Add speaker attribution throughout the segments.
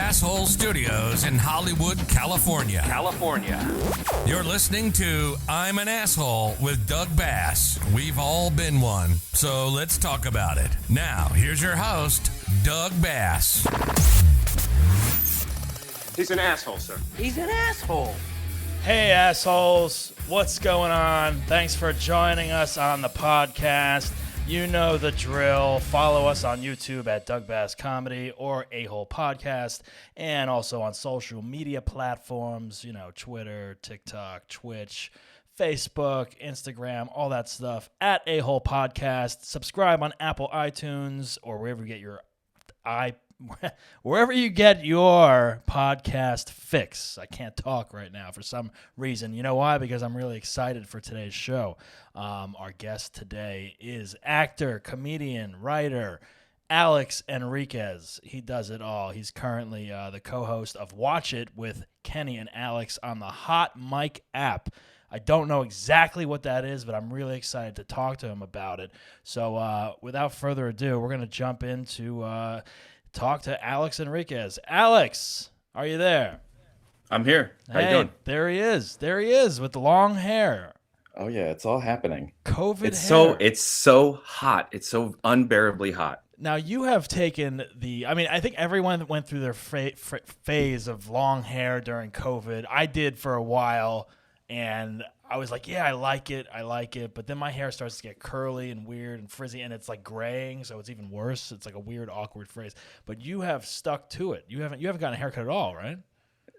Speaker 1: Asshole Studios in Hollywood, California. You're listening to I'm an Asshole with Doug Bass. We've all been one, so let's talk about it. Now, here's your host, Doug Bass.
Speaker 2: He's an asshole, sir.
Speaker 3: He's an asshole.
Speaker 4: Hey, assholes. What's going on? Thanks for joining us on the podcast. You know the drill. Follow us on YouTube at Doug Bass Comedy or A-Hole Podcast, and also on social media platforms, Twitter, TikTok, Twitch, Facebook, Instagram, all that stuff at A-Hole Podcast. Subscribe on Apple iTunes or wherever you get your podcast fix. I can't talk right now for some reason. You know why? Because I'm really excited for today's show. Our guest today is actor, comedian, writer, Alex Enriquez. He does it all. He's currently the co-host of Watch It with Kenny and Alex on the Hot Mic app. I don't know exactly what that is, but I'm really excited to talk to him about it. So without further ado, we're going to jump into talk to Alex Enriquez. Alex, are you there?
Speaker 5: I'm here. How you doing?
Speaker 4: There he is. There he is with the long hair.
Speaker 5: Oh yeah, it's all happening.
Speaker 4: COVID
Speaker 5: hair.
Speaker 4: hair.
Speaker 5: It's so hot. It's so unbearably hot.
Speaker 4: Now you have taken I think everyone went through their phase of long hair during COVID. I did for a while, and I was like, yeah, I like it. But then my hair starts to get curly and weird and frizzy, and it's like graying, so it's even worse. It's like a weird, awkward phrase. But you have stuck to it. You haven't gotten a haircut at all, right?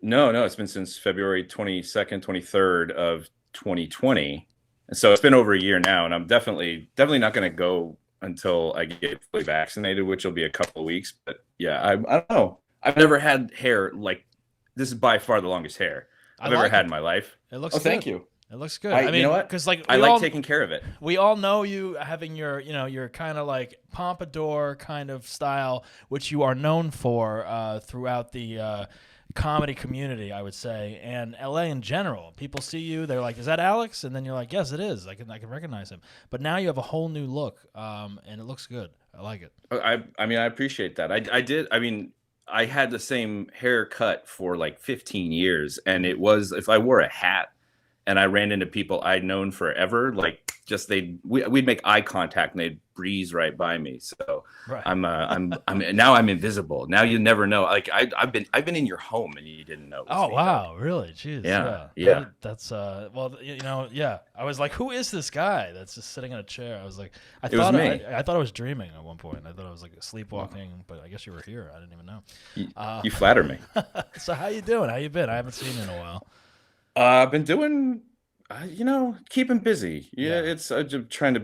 Speaker 5: No, it's been since February 22nd, 23rd of 2020. And so it's been over a year now, and I'm definitely not going to go until I get fully vaccinated, which will be a couple of weeks. But yeah, I don't know. I've never had hair like this. Is by far the longest hair I've ever had in my life.
Speaker 4: It looks
Speaker 5: good.
Speaker 4: Thank
Speaker 5: you.
Speaker 4: It looks good.
Speaker 5: I mean, you know what?
Speaker 4: Because
Speaker 5: I like taking care of it.
Speaker 4: We all know you having your kind of like pompadour kind of style, which you are known for throughout the comedy community, I would say, and LA in general. People see you, they're like, "Is that Alex?" And then you're like, "Yes, it is. I can recognize him." But now you have a whole new look, and it looks good. I like it.
Speaker 5: I mean, I appreciate that. I did. I mean, I had the same haircut for like 15 years, and it was if I wore a hat and I ran into people I'd known forever, like just we'd make eye contact and they'd breeze right by me. So right. I'm now I'm invisible. Now you never know. Like I've been in your home and you didn't know.
Speaker 4: Oh wow, really? Jeez.
Speaker 5: Yeah.
Speaker 4: That's well, yeah. I was like, who is this guy that's just sitting in a chair? I was like, I thought I was dreaming at one point. I thought I was like sleepwalking, but I guess you were here. I didn't even know.
Speaker 5: You flatter me.
Speaker 4: So how you doing? How you been? I haven't seen you in a while.
Speaker 5: I've been doing, keeping busy. Yeah, it's just trying to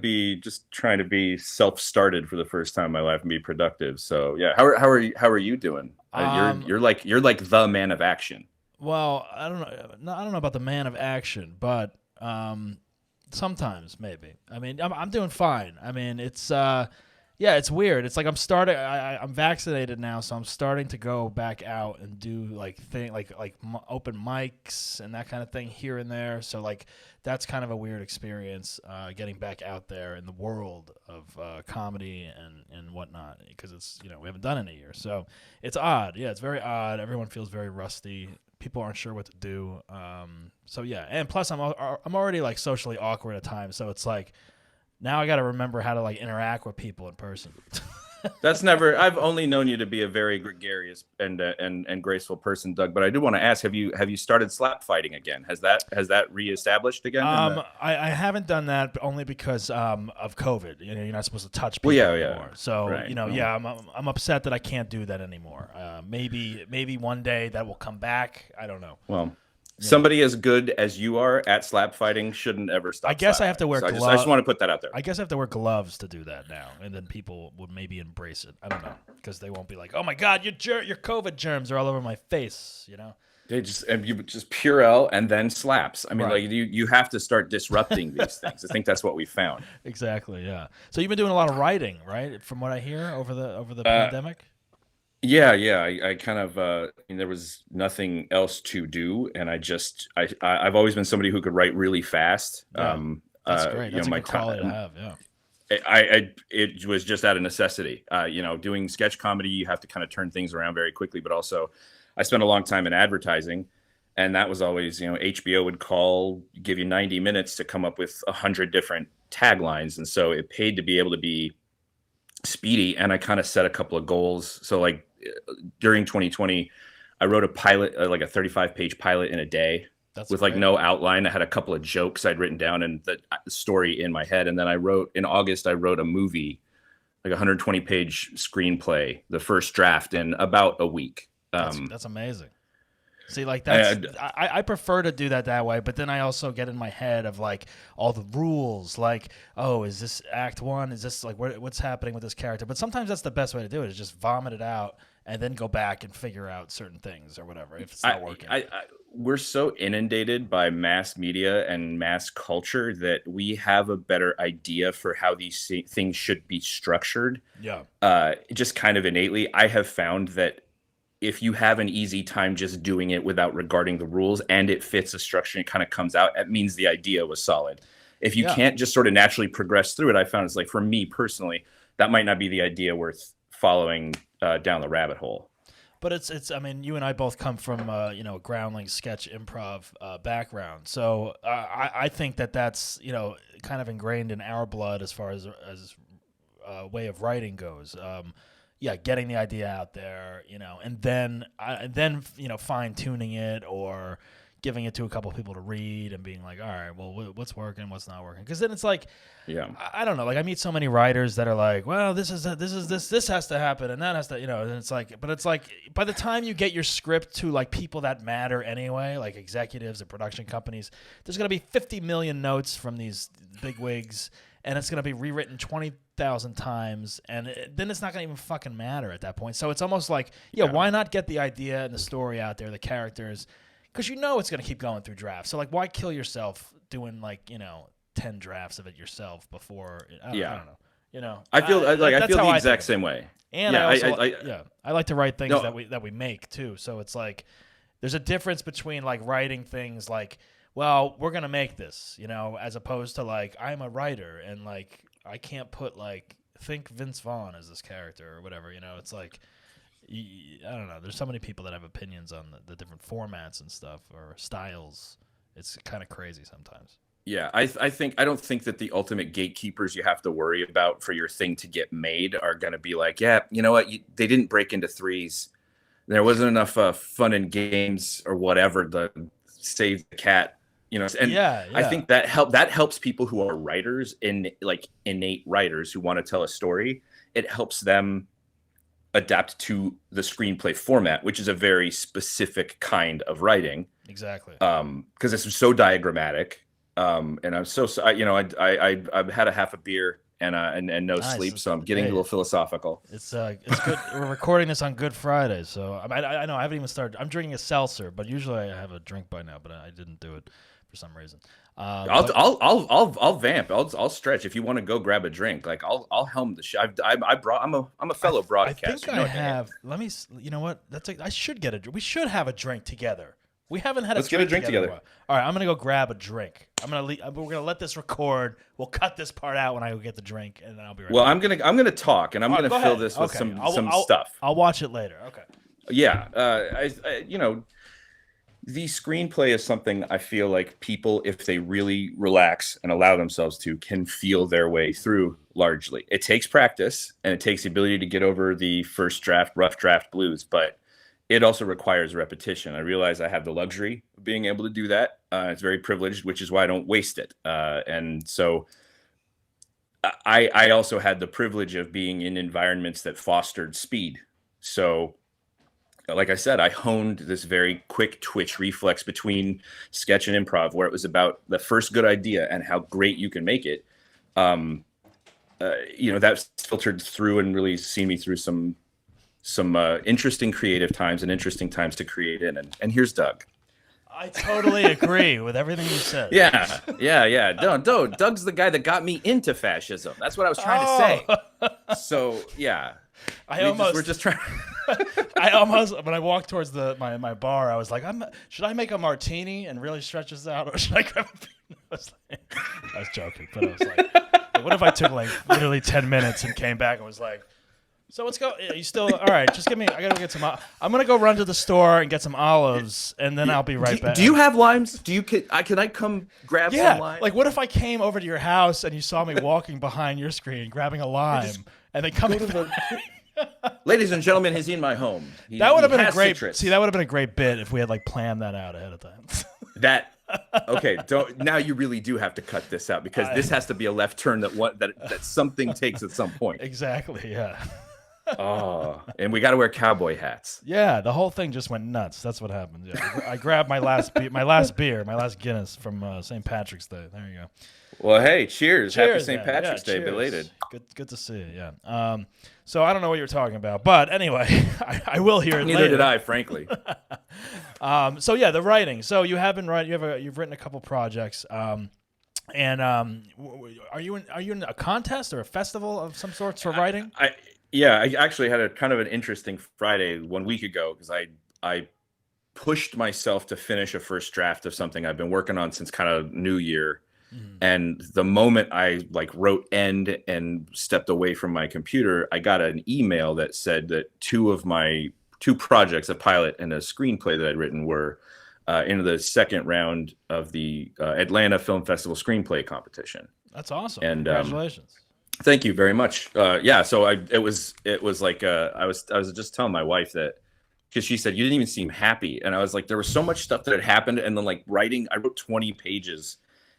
Speaker 5: be self-started for the know time in my life and be productive. So yeah, how are you doing? You're like the man of action.
Speaker 4: Well, I don't know about the man of action, but sometimes maybe. I mean, I'm doing fine. I mean, it's it's weird. It's like I'm vaccinated now, so I'm starting to go back out and do like open mics and that kind of thing here and there. So like that's kind of a weird experience, getting back out there in the world of comedy and whatnot, because it's we haven't done it in a year, so it's odd. Yeah, it's very odd. Everyone feels very rusty. People aren't sure what to do. So yeah, and plus I'm already like socially awkward at times, so it's like. Now I got to remember how to like interact with people in person.
Speaker 5: I've only known you to be a very gregarious and graceful person, Doug. But I do want to ask: Have you started slap fighting again? Has that reestablished again?
Speaker 4: I haven't done that only because of COVID. You're not supposed to touch people anymore. So right. I'm upset that I can't do that anymore. Maybe one day that will come back. I don't know.
Speaker 5: Well. Somebody as good as you are at slap fighting shouldn't ever stop.
Speaker 4: I guess I have to wear gloves.
Speaker 5: I just want to put that out there.
Speaker 4: I guess I have to wear gloves to do that now, and then people would maybe embrace it. I don't know, because they won't be like, "Oh my God, your COVID germs are all over my face,"
Speaker 5: They just Purell and then slaps. I mean,
Speaker 4: right.
Speaker 5: like you have to start disrupting these things. I think that's what we found.
Speaker 4: Exactly. Yeah. So you've been doing a lot of writing, right? From what I hear over the pandemic.
Speaker 5: Yeah. I kind of there was nothing else to do, and I've always been somebody who could write really fast.
Speaker 4: Yeah. That's great. That's a good quality to have. Yeah.
Speaker 5: It was just out of necessity. Doing sketch comedy, you have to kind of turn things around very quickly. But also, I spent a long time in advertising, and that was always, HBO would call, give you 90 minutes to come up with 100 different taglines, and so it paid to be able to be speedy. And I kind of set a couple of goals. So like during 2020, I wrote a pilot, like a 35-page pilot in a day. That's with great. Like no outline. I had a couple of jokes I'd written down and the story in my head. And then in August, I wrote a movie, like a 120-page screenplay, the first draft in about a week.
Speaker 4: That's amazing. See, like I prefer to do that way, but then I also get in my head of like all the rules, like, oh, is this act one? Is this like what's happening with this character? But sometimes that's the best way to do it, is just vomit it out and then go back and figure out certain things or whatever if it's not working.
Speaker 5: We're so inundated by mass media and mass culture that we have a better idea for how these things should be structured.
Speaker 4: Yeah.
Speaker 5: Just kind of innately, I have found that if you have an easy time just doing it without regarding the rules and it fits a structure and it kind of comes out, it means the idea was solid. If you can't just sort of naturally progress through it, I found it's like, for me personally, that might not be the idea worth following down the rabbit hole.
Speaker 4: But it's. I mean, you and I both come from a groundling sketch improv background, so I think that's kind of ingrained in our blood as far as way of writing goes. Getting the idea out there, and then fine tuning it or giving it to a couple of people to read and being like, all right, well, what's working, what's not working? Because then it's like, I don't know. Like I meet so many writers that are like, well, this has to happen and that has to, and it's like, but it's like by the time you get your script to like people that matter anyway, like executives and production companies, there's going to be 50 million notes from these big wigs, and it's going to be rewritten 20,000 times, and then it's not going to even fucking matter at that point. So it's almost like, why not get the idea and the story out there, the characters, because it's going to keep going through drafts. So like, why kill yourself doing like 10 drafts of it yourself before? I don't know.
Speaker 5: I feel the exact same way.
Speaker 4: And I like to write things that we make too. So it's like there's a difference between like writing things like, well, we're going to make this, as opposed to like, I'm a writer and like I can't put like, think Vince Vaughn as this character or whatever, it's like, I don't know. There's so many people that have opinions on the different formats and stuff or styles. It's kind of crazy sometimes.
Speaker 5: Yeah, I don't think that the ultimate gatekeepers you have to worry about for your thing to get made are going to be like, you know what? They didn't break into threes. There wasn't enough fun and games or whatever to save the cat. And I think that helps people who are writers, innate writers who want to tell a story. It helps them adapt to the screenplay format, which is a very specific kind of writing.
Speaker 4: Exactly.
Speaker 5: Because it's so diagrammatic. And I'm so I've had a half a beer and no sleep, so I'm getting a little philosophical.
Speaker 4: It's good. We're recording this on Good Friday, so I know I haven't even started. I'm drinking a seltzer, but usually I have a drink by now, but I didn't do it for some reason.
Speaker 5: I'll vamp. I'll stretch if you want to go grab a drink. Like I'll helm the show. I'm a fellow broadcaster.
Speaker 4: I think I have. Let me. You know what? I should get a. We should have a drink together. We haven't had. Let's get a drink together. All right, I'm gonna go grab a drink. We're gonna let this record. We'll cut this part out when I go get the drink, and then I'll be right.
Speaker 5: Well, back. I'm gonna talk, and I'm gonna fill this with some stuff.
Speaker 4: I'll watch it later. Okay.
Speaker 5: Yeah. The screenplay is something I feel like people, if they really relax and allow themselves to, can feel their way through largely. It takes practice and it takes the ability to get over the first draft, rough draft blues, but it also requires repetition. I realize I have the luxury of being able to do that. It's very privileged, which is why I don't waste it. And so I also had the privilege of being in environments that fostered speed. So like I said, I honed this very quick twitch reflex between sketch and improv, where it was about the first good idea and how great you can make it. That's filtered through and really seen me through some interesting creative times and interesting times to create in. And here's Doug.
Speaker 4: I totally agree with everything you said.
Speaker 5: Yeah. Doug's the guy that got me into fascism. That's what I was trying to say. So yeah. We're just trying.
Speaker 4: When I walked towards my bar, I was like, should I make a martini and really stretch this out, or should I grab a peanut? I was joking, but I was like, What if I took like literally 10 minutes and came back and was like, so let's go. You still all right? Just give me. I gotta go get some. I'm gonna go run to the store and get some olives, and then I'll be right back.
Speaker 5: Do you have limes? Can I come grab some limes?
Speaker 4: Like what if I came over to your house and you saw me walking behind your screen grabbing a lime and then coming back?
Speaker 5: Ladies and gentlemen, he's in my home.
Speaker 4: That would have been a great.
Speaker 5: Citrus.
Speaker 4: See, that would have been a great bit if we had like planned that out ahead of time.
Speaker 5: Okay, don't. Now you really do have to cut this out because this has to be a left turn that something takes at some point.
Speaker 4: Exactly. Yeah.
Speaker 5: Oh, and we got to wear cowboy hats.
Speaker 4: Yeah, the whole thing just went nuts. That's what happened. Yeah, I grabbed my last beer, my last Guinness from St. Patrick's Day. There you go.
Speaker 5: Well, hey, cheers! Happy
Speaker 4: Cheers,
Speaker 5: St.
Speaker 4: man.
Speaker 5: Patrick's Day,
Speaker 4: Cheers.
Speaker 5: belated.
Speaker 4: Good to see you. Yeah. So I don't know what you're talking about, but anyway, I will hear it
Speaker 5: Neither
Speaker 4: later.
Speaker 5: did I, frankly.
Speaker 4: So yeah, the writing. So you have been writing. You've written a couple projects. And are you in a contest or a festival of some sorts for writing?
Speaker 5: I actually had a kind of an interesting Friday 1 week ago because I pushed myself to finish a first draft of something I've been working on since kind of New Year. And the moment I wrote end and stepped away from my computer, I got an email that said that two projects, a pilot and a screenplay that I'd written, were into the second round of the Atlanta Film Festival screenplay competition.
Speaker 4: That's awesome.
Speaker 5: And
Speaker 4: congratulations.
Speaker 5: Thank you very much. So it was like I was just telling my wife that, because she said you didn't even seem happy, and I was like, there was so much stuff that had happened, and then writing, I wrote 20 pages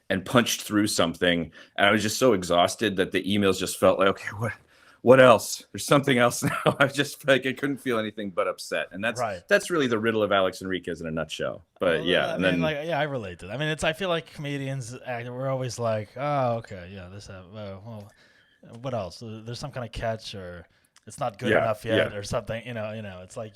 Speaker 5: and punched through something, and I was just so exhausted that the emails just felt like, okay, what else? There's something else now. I just I couldn't feel anything but upset, and that's really the riddle of Alex Enriquez in a nutshell. But
Speaker 4: I relate to that. I mean, I feel like comedians we're always like, oh, okay, yeah, this happened. Well, what else? There's some kind of catch, or it's not good enough yet, or something. You know, it's like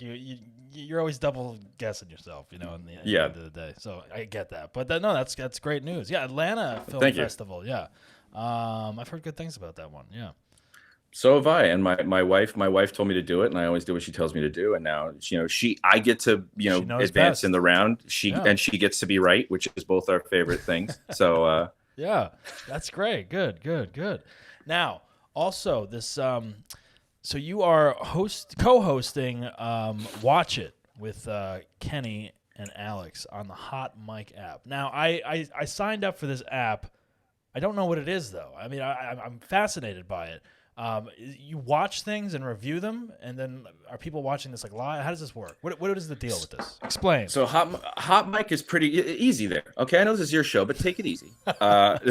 Speaker 4: you're always double guessing yourself. In the end of the day. So I get that, but that's great news. Yeah, Atlanta Film Festival. Yeah, I've heard good things about that one. Yeah.
Speaker 5: So have I, and my wife told me to do it, and I always do what she tells me to do. And now, I get to advance
Speaker 4: best.
Speaker 5: in the round. She gets to be right, which is both our favorite things. So
Speaker 4: yeah, that's great. Good. Now, also this, so you are co-hosting Watch It with Kenny and Alex on the Hot Mic app. Now, I signed up for this app. I don't know what it is though. I mean, I'm fascinated by it. You watch things and review them, and then are people watching this live? How does this work? What is the deal with this? Explain.
Speaker 5: So Hot Mic is pretty easy there. Okay, I know this is your show, but take it easy. Hot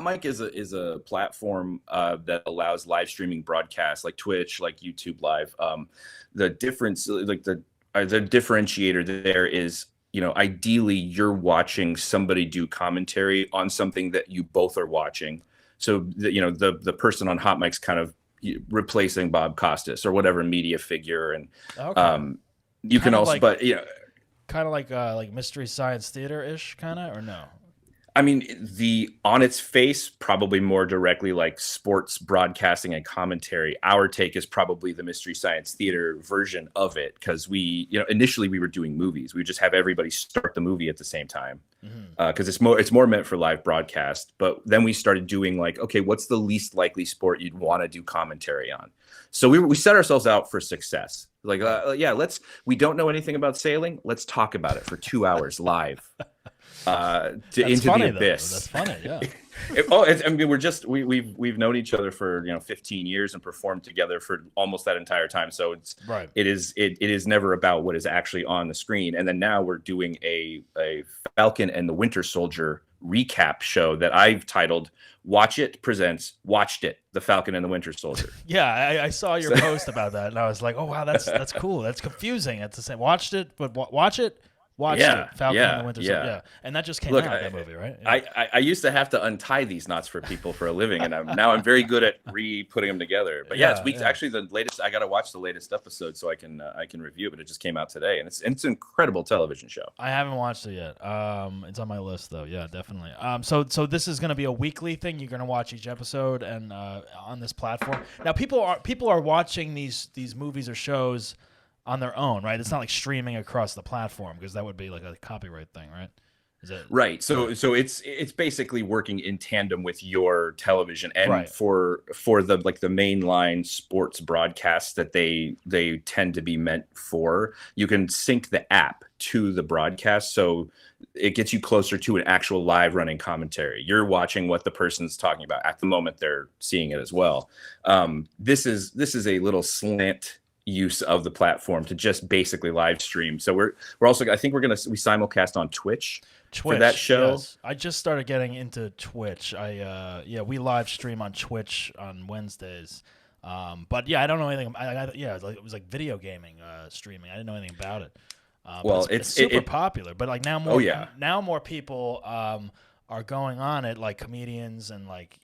Speaker 5: Mic is a platform that allows live streaming broadcasts like Twitch, like YouTube Live. The difference, the differentiator there is, ideally you're watching somebody do commentary on something that you both are watching. So the person on Hot Mic's kind of replacing Bob Costas or whatever media figure, and you can also,
Speaker 4: kind of like Mystery Science Theater ish, kind of, or no?
Speaker 5: I mean, on its face, probably more directly like sports broadcasting and commentary. Our take is probably the Mystery Science Theater version of it, because initially we were doing movies. We would just have everybody start the movie at the same time, because it's more meant for live broadcast. But then we started doing okay, what's the least likely sport you'd want to do commentary on? So we set ourselves out for success. We don't know anything about sailing. Let's talk about it for 2 hours live. Into
Speaker 4: funny,
Speaker 5: the abyss.
Speaker 4: That's funny, yeah.
Speaker 5: We've known each other for 15 years and performed together for almost that entire time. So it is never about what is actually on the screen. And then now we're doing a Falcon and the Winter Soldier recap show that I've titled "Watch It Presents Watched It: The Falcon and the Winter Soldier."
Speaker 4: Yeah, I saw your post about that, and I was like, oh wow, that's cool. That's confusing. It's the same. Watched it, but watch it. Watched it, Falcon and the Winter Soldier. Yeah, and that just came out, that movie, right? Yeah.
Speaker 5: I used to have to untie these knots for people for a living, and I'm very good at putting them together. But it's weeks. Actually, the latest, I got to watch the latest episode so I can review it. But it just came out today, and it's an incredible television show.
Speaker 4: I haven't watched it yet. It's on my list though. Yeah, definitely. So this is going to be a weekly thing. You're going to watch each episode and on this platform. Now people are watching these movies or shows on their own, right? It's not like streaming across the platform, because that would be like a copyright thing, right? Is it
Speaker 5: Right. So it's basically working in tandem with your television, and
Speaker 4: right?
Speaker 5: for the like the mainline sports broadcasts that they tend to be meant for, you can sync the app to the broadcast, so it gets you closer to an actual live running commentary. You're watching what the person's talking about at the moment they're seeing it as well. This is a little slant use of the platform to just basically live stream. So we're also, I think we simulcast on Twitch for that show.
Speaker 4: Yes. I just started getting into Twitch. We live stream on Twitch on Wednesdays. But yeah, I don't know anything. It was like video gaming streaming. I didn't know anything about it.
Speaker 5: Well,
Speaker 4: but it's super popular. But like now more people are going on it, like comedians and like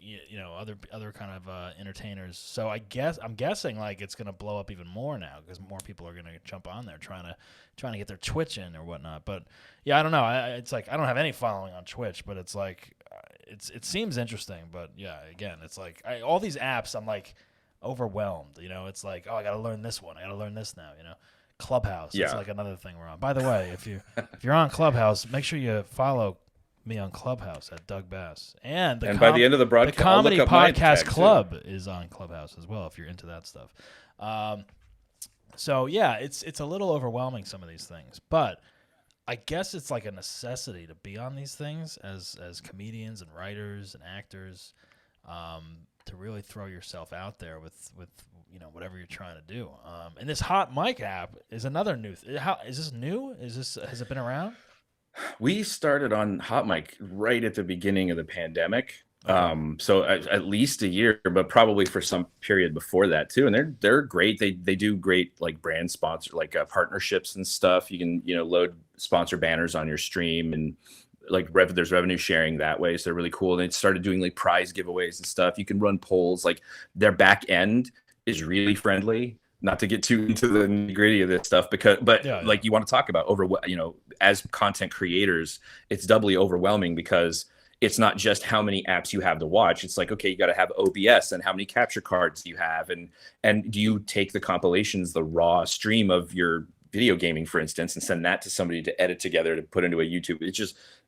Speaker 4: other kind of entertainers. So I'm guessing like it's gonna blow up even more now because more people are gonna jump on there trying to get their Twitch in or whatnot. But yeah, I don't know. It's like I don't have any following on Twitch, but it's like it seems interesting. But yeah, again, it's like all these apps, I'm like overwhelmed. It's like, oh, I gotta learn this one. I gotta learn this now. Clubhouse. Yeah. It's like another thing we're on. By the way, if you're on Clubhouse, make sure you follow me on Clubhouse at Doug Bass. And
Speaker 5: by the end of the broadcast,
Speaker 4: the Comedy Podcast Club is on Clubhouse as well if you're into that stuff. So yeah, it's a little overwhelming, some of these things, but I guess it's like a necessity to be on these things as comedians and writers and actors, to really throw yourself out there with whatever you're trying to do. And this Hot Mic app is another new. Is this new? Has it been around?
Speaker 5: We started on Hot Mic right at the beginning of the pandemic. So at least a year, but probably for some period before that too. And they're great. They do great like brand sponsor, like partnerships and stuff. You can load sponsor banners on your stream, and like there's revenue sharing that way. So they're really cool. And they started doing like prize giveaways and stuff. You can run polls. Like their back end is really friendly. Not to get too into the nitty-gritty of this stuff, like you want to talk about as content creators, it's doubly overwhelming because it's not just how many apps you have to watch. It's like, okay, you got to have OBS, and how many capture cards do you have, and do you take the compilations, the raw stream of your video gaming, for instance, and send that to somebody to edit together to put into a YouTube.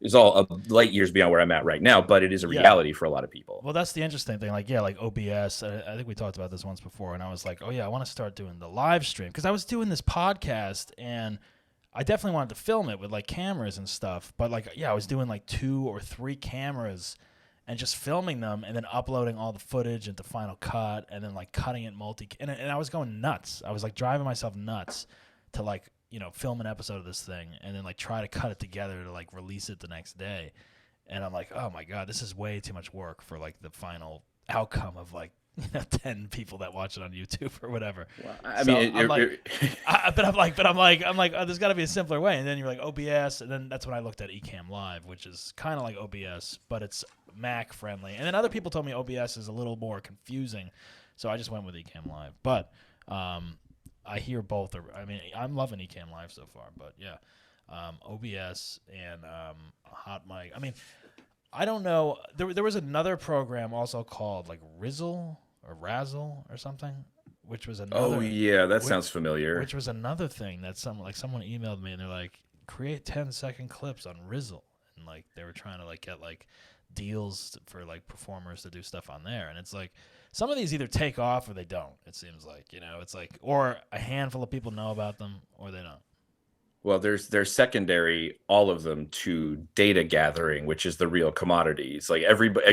Speaker 5: It's all light years beyond where I'm at right now, but it is a reality for a lot of people.
Speaker 4: Well, that's the interesting thing. Like OBS, I think we talked about this once before, and I was like, oh yeah, I want to start doing the live stream because I was doing this podcast and I definitely wanted to film it with like cameras and stuff, but I was doing like 2 or 3 cameras and just filming them and then uploading all the footage into Final Cut and then like cutting it and I was going nuts. I was like driving myself nuts to like film an episode of this thing and then like try to cut it together to like release it the next day. And I'm like, oh my God, this is way too much work for like the final outcome of like 10 people that watch it on YouTube or whatever. Well, I'm like, oh, there's got to be a simpler way. And then you're like OBS, and then that's when I looked at Ecamm Live, which is kind of like OBS, but it's Mac friendly. And then other people told me OBS is a little more confusing, so I just went with Ecamm Live. But I hear both. I'm loving Ecamm Live so far, but yeah, OBS and Hot Mic. I mean, I don't know. There was another program also called like Rizzle or Razzle or something, which was another.
Speaker 5: Oh yeah, that sounds familiar.
Speaker 4: Which was another thing that someone emailed me and they're like, create 10-second clips on Rizzle, and like they were trying to like get like deals for like performers to do stuff on there, and it's like some of these either take off or they don't. It seems like it's like or a handful of people know about them or they don't.
Speaker 5: Well, there's secondary, all of them, to data gathering, which is the real commodity. It's like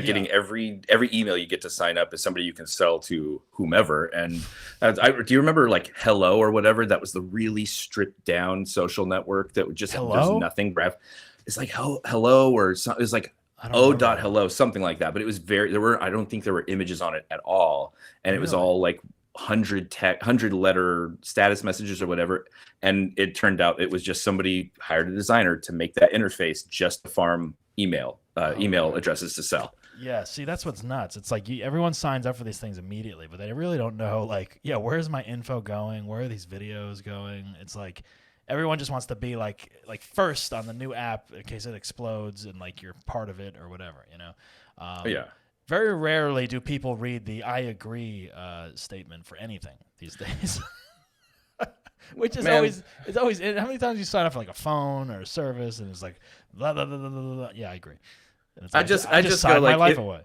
Speaker 5: getting every email you get to sign up is somebody you can sell to whomever. And do you remember like Hello or whatever? That was the really stripped down social network that would just does nothing. It's like Hello or something. It's like hello, something like that. But it was I don't think there were images on it at all, and it was all like 100 letter status messages or whatever, and it turned out it was just somebody hired a designer to make that interface just to farm email addresses to sell.
Speaker 4: Yeah, see, that's what's nuts. It's like everyone signs up for these things immediately, but they really don't know like, where's my info going, where are these videos going. It's like everyone just wants to be like first on the new app in case it explodes and like you're part of it or whatever, Very rarely do people read the "I agree" statement for anything these days. which is
Speaker 5: Man.
Speaker 4: it's always. How many times you sign up for like a phone or a service and it's like blah blah blah blah blah. Blah. Yeah, I agree. And it's
Speaker 5: I
Speaker 4: like,
Speaker 5: just
Speaker 4: signed
Speaker 5: go
Speaker 4: my
Speaker 5: like,
Speaker 4: life away.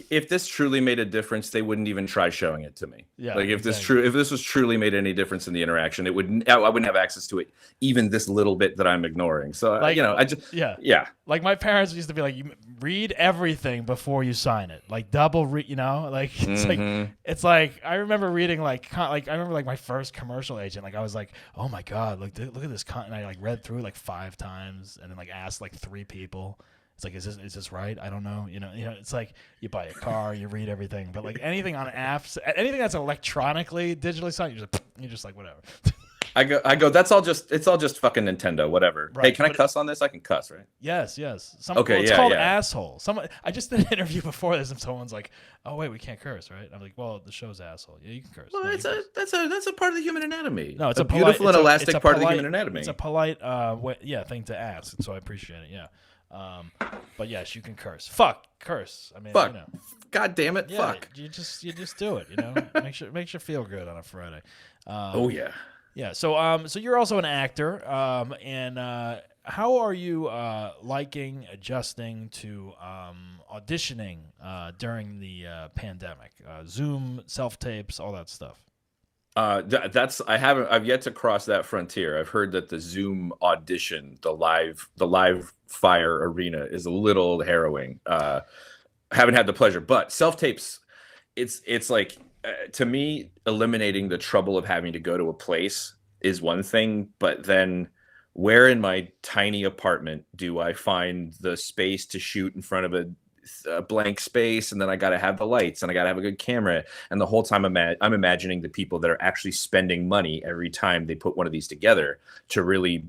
Speaker 5: if this truly made a difference, they wouldn't even try showing it to me.
Speaker 4: Yeah,
Speaker 5: Like if
Speaker 4: exactly.
Speaker 5: this was truly made any difference in the interaction, I wouldn't have access to it, even this little bit that I'm ignoring. So
Speaker 4: Like,
Speaker 5: I just
Speaker 4: yeah.
Speaker 5: yeah.
Speaker 4: Like my parents used to be like, you read everything before you sign it. Like double read, like it's like I remember reading like I remember like my first commercial agent. Like I was like, oh my god, look at this. And I like read through it like 5 times and then like asked like 3 people. It's like, is this right? I don't know. It's like you buy a car, you read everything, but like anything on apps, anything that's electronically, digitally signed, you're just like whatever.
Speaker 5: I go. It's all just fucking Nintendo. Whatever.
Speaker 4: Right,
Speaker 5: Hey, can I
Speaker 4: but-
Speaker 5: cuss on this? I can cuss, right?
Speaker 4: Yes.
Speaker 5: Okay,
Speaker 4: It's
Speaker 5: yeah,
Speaker 4: called
Speaker 5: yeah.
Speaker 4: asshole. I just did an interview before this, and someone's like, "Oh wait, we can't curse, right?" I'm like, "Well, the show's asshole. Yeah, you can curse."
Speaker 5: Well,
Speaker 4: No, you
Speaker 5: it's
Speaker 4: can
Speaker 5: a
Speaker 4: curse.
Speaker 5: that's a part of the human anatomy.
Speaker 4: No, it's a
Speaker 5: beautiful
Speaker 4: polite,
Speaker 5: and
Speaker 4: it's
Speaker 5: elastic
Speaker 4: a
Speaker 5: part of the
Speaker 4: polite-
Speaker 5: human anatomy.
Speaker 4: It's a polite, thing to ask, so I appreciate it. Yeah, but yes, you can curse. Fuck, curse. I mean,
Speaker 5: Fuck. God damn it.
Speaker 4: Yeah,
Speaker 5: Fuck.
Speaker 4: you just do it. Makes you feel good on a Friday.
Speaker 5: Oh yeah.
Speaker 4: Yeah. So you're also an actor. And how are you liking adjusting to auditioning during the pandemic? Zoom, self tapes, all that stuff.
Speaker 5: I've yet to cross that frontier. I've heard that the Zoom audition, the live fire arena is a little harrowing. Haven't had the pleasure, but self tapes, it's like to me, eliminating the trouble of having to go to a place is one thing, but then where in my tiny apartment do I find the space to shoot in front of a blank space, and then I got to have the lights and I got to have a good camera, and the whole time I'm imagining the people that are actually spending money every time they put one of these together to really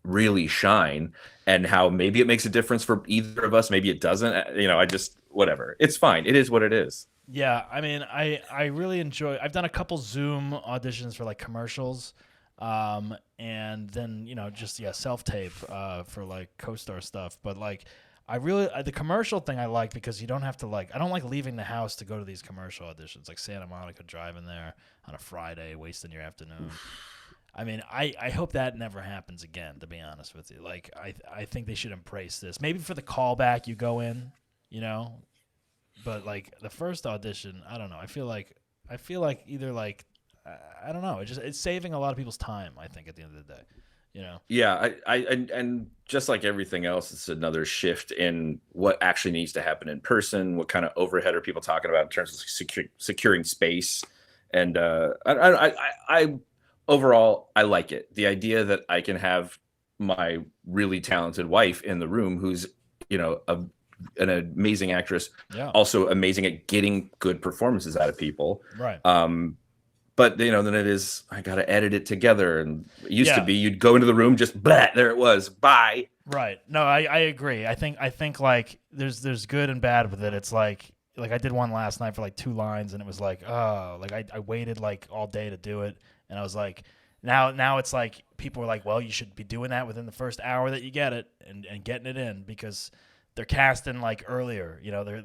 Speaker 5: really shine, and how maybe it makes a difference for either of us, maybe it doesn't. I just whatever, it's fine, it is what it is.
Speaker 4: Yeah, I mean, I really enjoy. I've done a couple Zoom auditions for like commercials, and then self tape for like co-star stuff. But like, I really the commercial thing I like because you don't have to I don't like leaving the house to go to these commercial auditions, like Santa Monica, driving there on a Friday, wasting your afternoon. I mean, I hope that never happens again, to be honest with you. Like, I think they should embrace this. Maybe for the callback you go in, but like the first audition, I don't know. I feel like either like I don't know. It's saving a lot of people's time, I think, at the end of the day.
Speaker 5: Yeah, and just like everything else, it's another shift in what actually needs to happen in person. What kind of overhead are people talking about in terms of securing space? And I overall, I like it. The idea that I can have my really talented wife in the room, who's an amazing actress, also amazing at getting good performances out of people.
Speaker 4: Right.
Speaker 5: But then it is, I got to edit it together. And it used to be you'd go into the room, just blah, there it was, bye.
Speaker 4: Right. No, I agree. I think like there's good and bad with it. It's like I did one last night for like 2 lines, and it was like, oh, like I waited like all day to do it, and I was like, now it's like people are like, well, you should be doing that within the first hour that you get it and getting it in, because they're casting like earlier. They're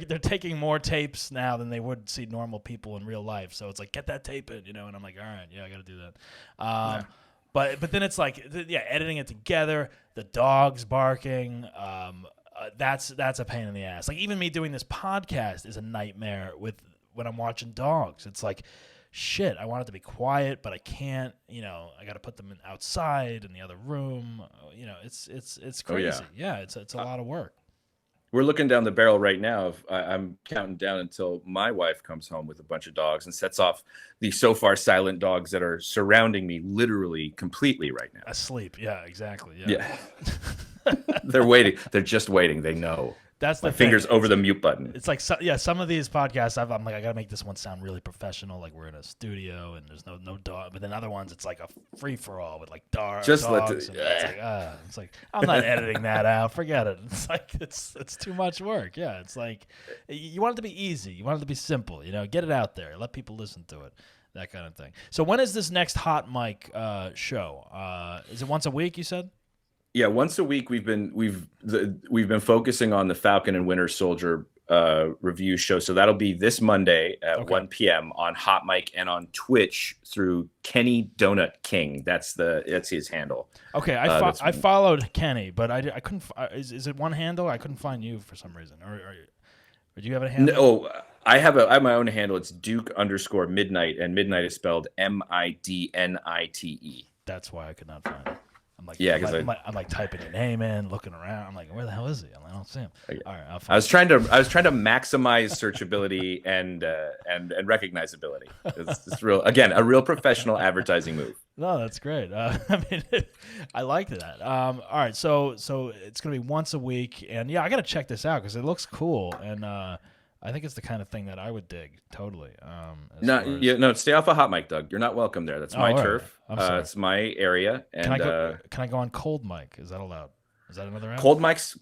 Speaker 4: they're taking more tapes now than they would see normal people in real life. So it's like, get that tape in, and I'm like, all right, yeah, I got to do that. But then it's like, editing it together, the dogs barking, that's a pain in the ass. Like even me doing this podcast is a nightmare when I'm watching dogs. It's like, shit, I want it to be quiet, but I can't. I got to put them outside in the other room. It's crazy.
Speaker 5: Oh, yeah.
Speaker 4: It's a lot of work.
Speaker 5: We're looking down the barrel right now of I'm counting down until my wife comes home with a bunch of dogs and sets off the so far silent dogs that are surrounding me literally completely right now.
Speaker 4: Asleep. Yeah, exactly.
Speaker 5: Yeah. They're waiting. They're just waiting. They know.
Speaker 4: That's the
Speaker 5: my fingers over the mute button.
Speaker 4: It's like, some of these podcasts, I'm like, I got to make this one sound really professional. Like we're in a studio and there's no dog. But then other ones, it's like a free for all with like dogs. It's like, I'm not editing that out. Forget it. It's like, it's too much work. Yeah. It's like, you want it to be easy. You want it to be simple, get it out there. Let people listen to it. That kind of thing. So when is this next Hot Mic show? Is it once a week, you said?
Speaker 5: Yeah, once a week we've been focusing on the Falcon and Winter Soldier review show. So that'll be this Monday at 1 p.m. on Hot Mic and on Twitch through Kenny Donut King. That's his handle.
Speaker 4: Okay, I followed Kenny, but I couldn't. Is it one handle? I couldn't find you for some reason. Or do you have a handle?
Speaker 5: No, I have my own handle. It's Duke_Midnight, and Midnight is spelled MIDNITE.
Speaker 4: That's why I could not find it. I'm like,
Speaker 5: yeah,
Speaker 4: I'm like typing your name in, looking around. I'm like, where the hell is he? I don't see him. All right,
Speaker 5: I was trying to maximize searchability and recognizability. It's real, again, a real professional advertising move.
Speaker 4: No, that's great. I mean, I liked that. All right, so it's gonna be once a week, and yeah, I gotta check this out because it looks cool, and I think it's the kind of thing that I would dig totally.
Speaker 5: No, stay off a Hot Mic, Doug. You're not welcome there. That's my turf.
Speaker 4: Right.
Speaker 5: It's my area. And
Speaker 4: can I go on Cold Mic? Is that allowed? Is that another app?
Speaker 5: Cold Mic's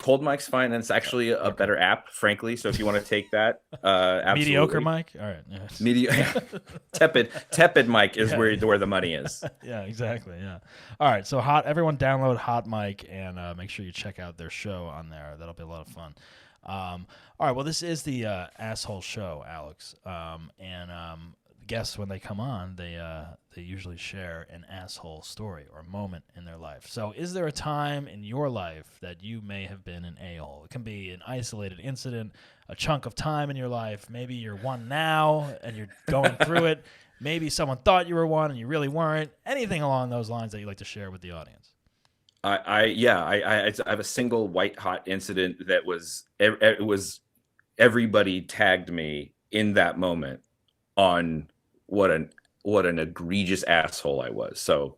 Speaker 5: fine, and it's actually a better app, frankly. So if you want to take that, absolutely.
Speaker 4: Mediocre mic. All right.
Speaker 5: Yeah. Tepid mic is where the money is.
Speaker 4: Yeah, exactly. Yeah. All right. So everyone download Hot Mic and make sure you check out their show on there. That'll be a lot of fun. All right. Well, this is the asshole show, Alex. Guests, when they come on, they usually share an asshole story or moment in their life. So is there a time in your life that you may have been an a-hole? It can be an isolated incident, a chunk of time in your life. Maybe you're one now and you're going through it. Maybe someone thought you were one and you really weren't. Anything along those lines that you'd like to share with the audience?
Speaker 5: I have a single white hot incident that it was everybody tagged me in that moment on what an egregious asshole I was. So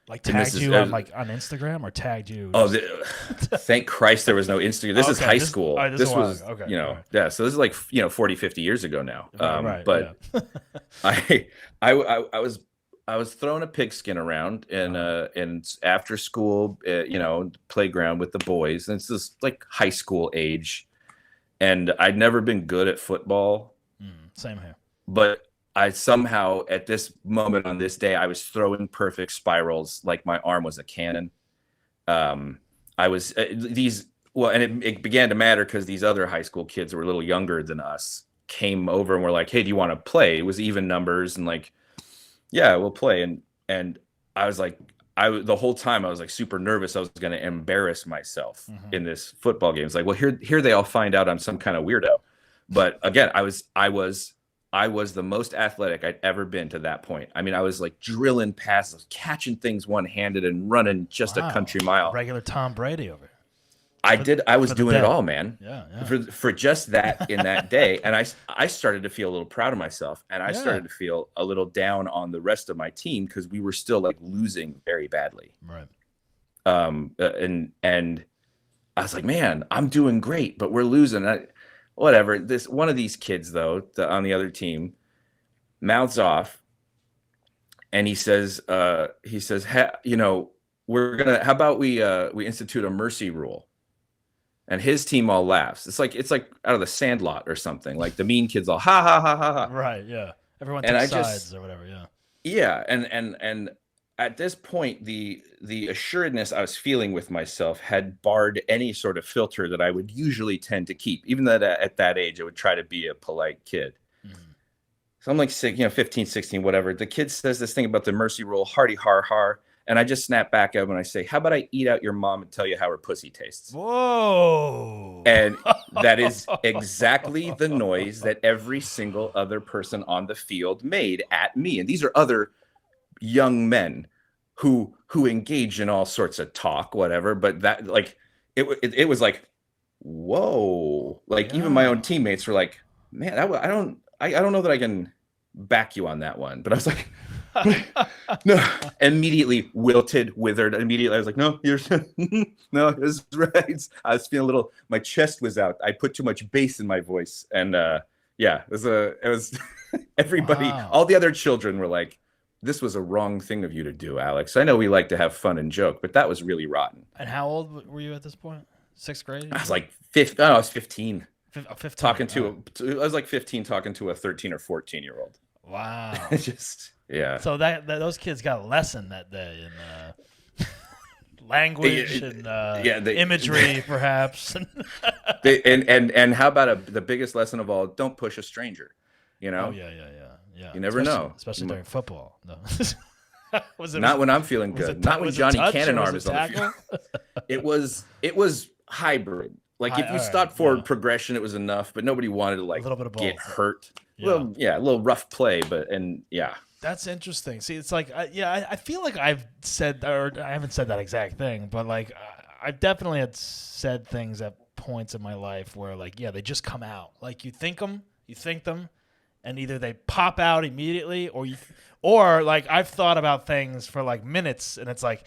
Speaker 4: like tagged you on Instagram or tagged you?
Speaker 5: Thank Christ there was no Instagram. This is high school. This was
Speaker 4: okay.
Speaker 5: Yeah. So this is like 40, 50 years ago now.
Speaker 4: Right,
Speaker 5: but I was throwing a pigskin around in after school, playground with the boys. And it's this like high school age, and I'd never been good at football.
Speaker 4: Same here.
Speaker 5: But I somehow, at this moment on this day, I was throwing perfect spirals like my arm was a cannon. I was and it began to matter because these other high school kids who were a little younger than us came over and were like, "Hey, do you want to play?" It was even numbers and like, "Yeah, we'll play." And I was like, the whole time I was like super nervous. I was going to embarrass myself in this football game. It's like, well, here they all find out I'm some kind of weirdo. But again, I was the most athletic I'd ever been to that point. I mean, I was like drilling passes, catching things one-handed and running just a country mile.
Speaker 4: Regular Tom Brady over here.
Speaker 5: I was doing it all, man.
Speaker 4: Yeah.
Speaker 5: For just that in that day. And I started to feel a little proud of myself, and I started to feel a little down on the rest of my team because we were still like losing very badly.
Speaker 4: Right.
Speaker 5: And I was like, man, I'm doing great, but we're losing. Whatever. This one of these kids though, on the other team, mouths off, and he says, how about we institute a mercy rule? And his team all laughs. It's like out of the Sandlot or something. Like the mean kids all ha ha ha ha ha.
Speaker 4: Right. Yeah. Everyone takes sides or whatever. Yeah.
Speaker 5: Yeah. And at this point, the assuredness I was feeling with myself had barred any sort of filter that I would usually tend to keep. Even that at that age, I would try to be a polite kid. So I'm like 15, 16, whatever. The kid says this thing about the mercy rule, hardy har har. And I just snap back at him and I say, how about I eat out your mom and tell you how her pussy tastes?
Speaker 4: Whoa.
Speaker 5: And that is exactly the noise that every single other person on the field made at me. And these are other young men who engage in all sorts of talk, whatever. But that like, it was like, whoa. Like even my own teammates were like, man, I don't know that I can back you on that one. But I was like, no, immediately withered. Immediately, I was like, no, no, it's right. I was feeling my chest was out. I put too much bass in my voice, and it was everybody, all the other children were like, this was a wrong thing of you to do, Alex. I know we like to have fun and joke, but that was really rotten.
Speaker 4: And how old were you at this point? 6th grade?
Speaker 5: I was like 15. I was 15.
Speaker 4: 15.
Speaker 5: I was like 15 talking to a 13 or 14-year-old.
Speaker 4: Wow.
Speaker 5: Just. Yeah.
Speaker 4: So that those kids got a lesson that day in language and imagery, perhaps.
Speaker 5: and how about the biggest lesson of all? Don't push a stranger. You know.
Speaker 4: Oh yeah. You
Speaker 5: never know,
Speaker 4: especially during football. No.
Speaker 5: Not when I'm feeling good. Not when Johnny Cannonarm is on the field. It was hybrid. Like if you stopped forward progression, it was enough, but nobody wanted to like get hurt. Yeah. A little rough play, yeah.
Speaker 4: That's interesting. See, it's like, I feel like I've said, or I haven't said that exact thing, but like I definitely had said things at points in my life where like, they just come out. Like you think them, and either they pop out immediately, or like I've thought about things for like minutes, and it's like,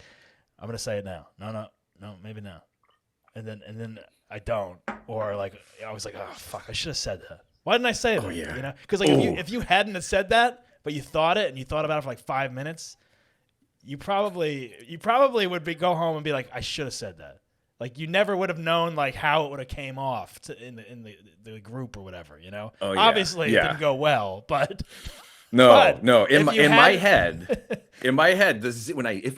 Speaker 4: I'm gonna say it now. No, maybe now, and then I don't, or like I was like, oh fuck, I should have said that. Why didn't I say that?
Speaker 5: Oh, yeah.
Speaker 4: You know, because like if you hadn't have said that, but you thought it and you thought about it for like 5 minutes, you probably would go home and be like, I should have said that. Like you never would have known like how it would have came off in the group or whatever, you know.
Speaker 5: Oh, yeah.
Speaker 4: Obviously, it didn't go well, but
Speaker 5: no. In my head, if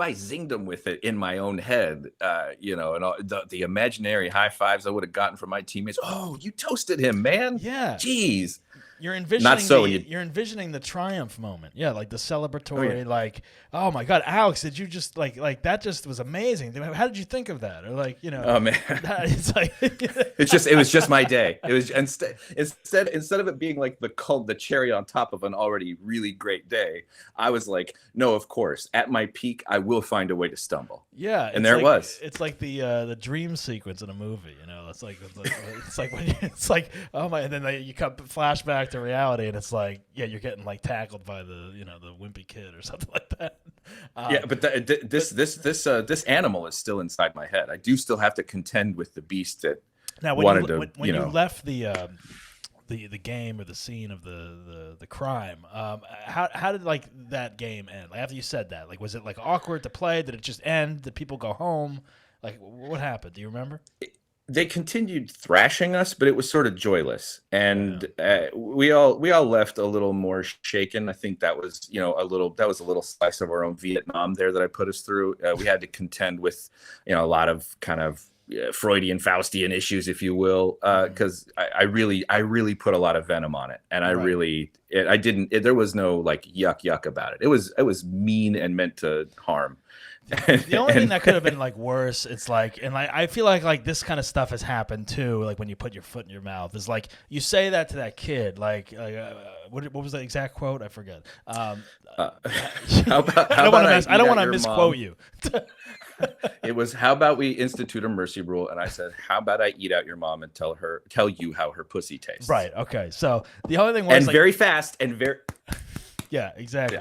Speaker 5: I zinged them with it in my own head, and all, the imaginary high fives I would have gotten from my teammates. Oh, you toasted him, man.
Speaker 4: Yeah.
Speaker 5: Jeez.
Speaker 4: You're envisioning you're envisioning the triumph moment. Yeah, like the celebratory, like, oh my God, Alex, did you just like that just was amazing. How did you think of that? Or like,
Speaker 5: oh man.
Speaker 4: It's like
Speaker 5: it was just my day. It was instead of it being like the cherry on top of an already really great day, I was like, no, of course, at my peak, I will find a way to stumble.
Speaker 4: Yeah.
Speaker 5: And there it was.
Speaker 4: It's like the dream sequence in a movie, you know. It's like when it's like, oh my, and then you cut flashback to reality, and it's like, you're getting like tackled by the wimpy kid or something like that.
Speaker 5: But this animal is still inside my head. I do still have to contend with the beast that wanted to. When you left the game or the scene of the crime, how did like that game end? Like after you said that, like was it like awkward to play? Did it just end? Did people go home? Like what happened? Do you remember? They continued thrashing us, but it was sort of joyless, and we all left a little more shaken. I think that was a little slice of our own Vietnam there that I put us through. We had to contend with a lot of kind of Freudian Faustian issues, if you will, because I really put a lot of venom on it, and there was no like yuck about it. It was mean and meant to harm.
Speaker 4: The only thing that could have been like worse, it's like, and I feel like this kind of stuff has happened too. Like when you put your foot in your mouth, is like you say that to that kid. Like what was the exact quote? I forget. I don't want to misquote you.
Speaker 5: It was, how about we institute a mercy rule? And I said, how about I eat out your mom and tell you how her pussy tastes?
Speaker 4: Right. Okay. So the only thing was,
Speaker 5: and like, very fast and very.
Speaker 4: Yeah. Exactly.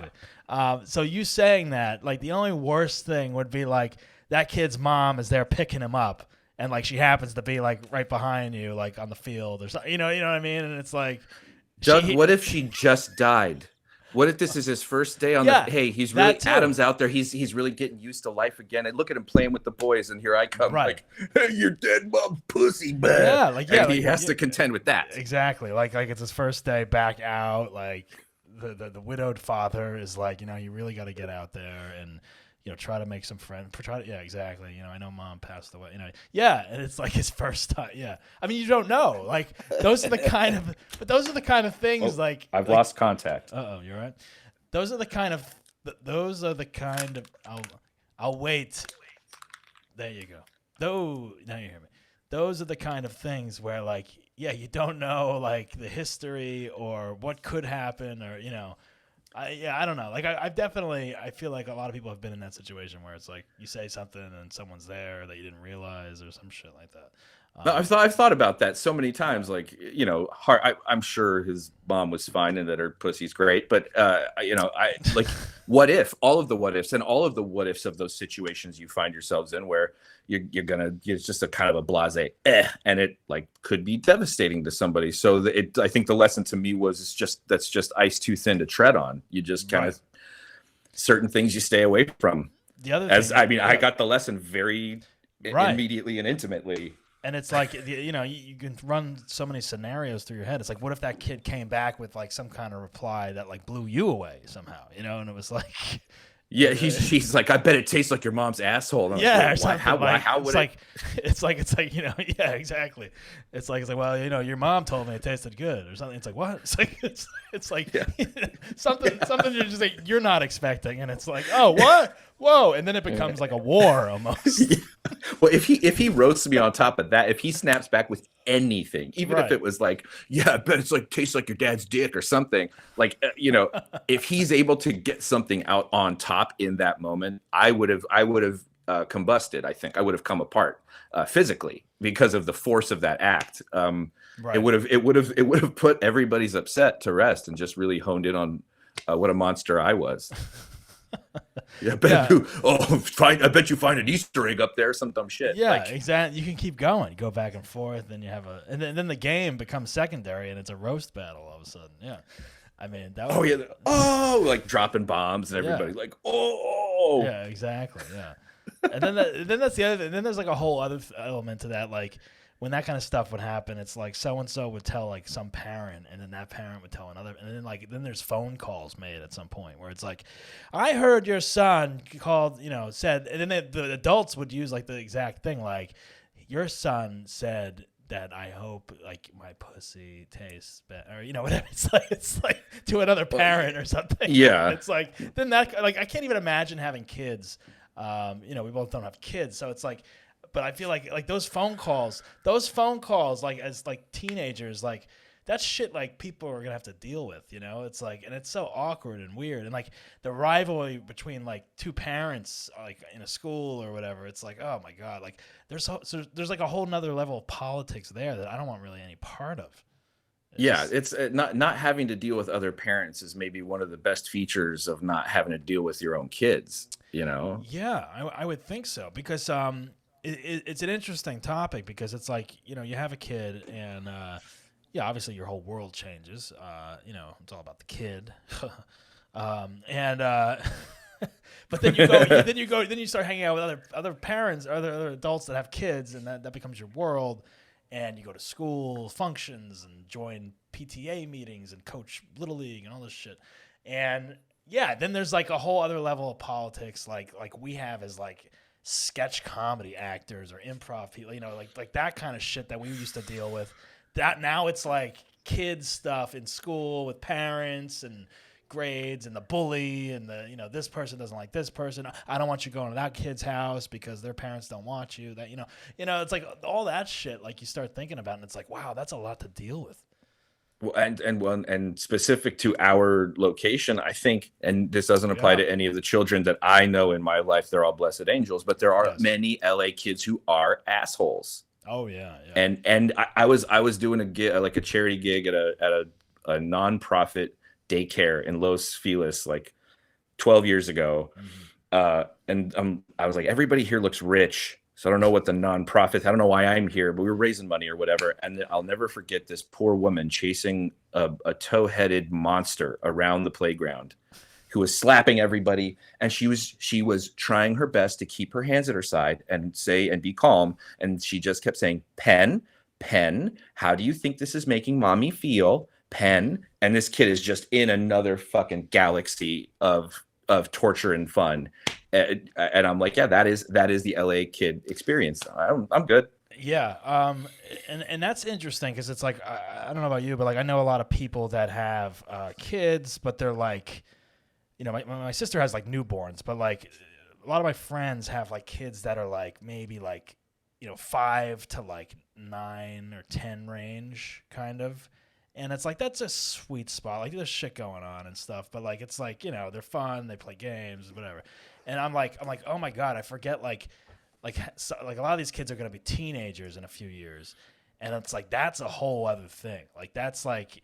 Speaker 4: Yeah. So you saying that, like the only worst thing would be like that kid's mom is there picking him up, and like she happens to be like right behind you, like on the field or something. You know what I mean? And it's like,
Speaker 5: Doug, what if she just died? What if this is his first day on hey, he's really, Adam's out there. He's really getting used to life again. And look at him playing with the boys. And here I come, like, hey, you're dead, mom, pussy, man. And he has to contend with that.
Speaker 4: Exactly. Like it's his first day back out. Like the widowed father is like, you really got to get out there and try to make some friends. Exactly. I know mom passed away. And it's like his first time. Yeah. I mean, you don't know. Like those are the kind of things.
Speaker 5: I've lost contact.
Speaker 4: You're right. Those are the kind of. I'll wait. There you go. Now you hear me. Those are the kind of things where like, you don't know like the history or what could happen or I don't know. Like I feel like a lot of people have been in that situation where it's like you say something and someone's there that you didn't realize or some shit like that.
Speaker 5: No, I've thought about that so many times. Like I'm sure his mom was fine and that her pussy's great, but what if all of the what ifs and all of the what ifs of those situations you find yourselves in where it's just a kind of a blasé and it like could be devastating to somebody. So I think the lesson to me was that's just ice too thin to tread on. You just kind of certain things you stay away from.
Speaker 4: The other thing,
Speaker 5: I got the lesson very immediately and intimately.
Speaker 4: And it's like, you can run so many scenarios through your head. It's like, what if that kid came back with like some kind of reply that like blew you away somehow, and it was like,
Speaker 5: Yeah, he's like, I bet it tastes like your mom's asshole. And I'm
Speaker 4: Yeah, or
Speaker 5: like,
Speaker 4: something.
Speaker 5: how would it?
Speaker 4: It's like yeah, exactly. It's like well, your mom told me it tasted good or something. It's like what? It's like
Speaker 5: Yeah.
Speaker 4: something you're just like you're not expecting, and it's like oh what? Whoa! And then it becomes like a war almost.
Speaker 5: Yeah. Well, if he roasts me on top of that, if he snaps back with anything, even if
Speaker 4: Right.
Speaker 5: it was like, yeah, I bet it's like tastes like your dad's dick or something, like if he's able to get something out on top in that moment, I would have combusted. I think I would have come apart physically because of the force of that act.
Speaker 4: Right.
Speaker 5: It would have put everybody's upset to rest and just really honed in on what a monster I was. Yeah, I bet I bet you find an Easter egg up there, some dumb shit.
Speaker 4: Yeah,
Speaker 5: Like,
Speaker 4: exactly. You can keep going. You go back and forth, and you have and then the game becomes secondary, and it's a roast battle all of a sudden. Yeah, I mean that.
Speaker 5: oh yeah, like dropping bombs and everybody like, oh.
Speaker 4: Yeah, exactly. Yeah, and then that's the other. And then there's like a whole other element to that, like. When that kind of stuff would happen, it's like so and so would tell like some parent, and then that parent would tell another, and then there's phone calls made at some point where it's like, I heard your son called, said, and then the adults would use like the exact thing, like your son said that I hope like my pussy tastes better, or whatever. It's like to another parent or something.
Speaker 5: Yeah.
Speaker 4: It's like then that like I can't even imagine having kids. We both don't have kids, so it's like. But I feel like those phone calls, like as like teenagers, like that's shit like people are gonna have to deal with, It's like, and it's so awkward and weird, and like the rivalry between like two parents, like in a school or whatever. It's like, oh my god, like there's like a whole nother level of politics there that I don't want really any part of.
Speaker 5: It's not having to deal with other parents is maybe one of the best features of not having to deal with your own kids.
Speaker 4: Yeah, I would think so because it's an interesting topic because it's like you have a kid and obviously your whole world changes. It's all about the kid, and but then you start hanging out with other parents, other adults that have kids, and that becomes your world. And you go to school functions and join PTA meetings and coach Little League and all this shit. And yeah, then there's like a whole other level of politics, like we have as like sketch comedy actors or improv people, like that kind of shit that we used to deal with. That now it's like kids stuff in school with parents and grades and the bully and the this person doesn't like this person. I don't want you going to that kid's house because their parents don't want you. That it's like all that shit. Like you start thinking about it, and it's like wow, that's a lot to deal with.
Speaker 5: Well, and specific to our location, I think, and this doesn't apply to any of the children that I know in my life. They're all blessed angels, but there are many LA kids who are assholes.
Speaker 4: Oh yeah.
Speaker 5: And I was doing a gig, like a charity gig at a nonprofit daycare in Los Feliz like 12 years ago, and I was like, everybody here looks rich. So I don't know what the nonprofit, I don't know why I'm here, but we were raising money or whatever. And I'll never forget this poor woman chasing a toe-headed monster around the playground who was slapping everybody. And she was trying her best to keep her hands at her side and be calm. And she just kept saying, Pen, how do you think this is making mommy feel? Pen. And this kid is just in another fucking galaxy of torture and fun. And I'm like, yeah, that is the LA kid experience. I'm good.
Speaker 4: Yeah. And that's interesting because it's like, I don't know about you, but like I know a lot of people that have kids, but they're like, my sister has like newborns, but like a lot of my friends have like kids that are like maybe like, 5 to like 9 or 10 range kind of. And it's like, that's a sweet spot. Like there's shit going on and stuff, but like, it's like, they're fun. They play games, whatever. And I'm like, oh my God, I forget like a lot of these kids are going to be teenagers in a few years. And it's like, that's a whole other thing. Like, that's like,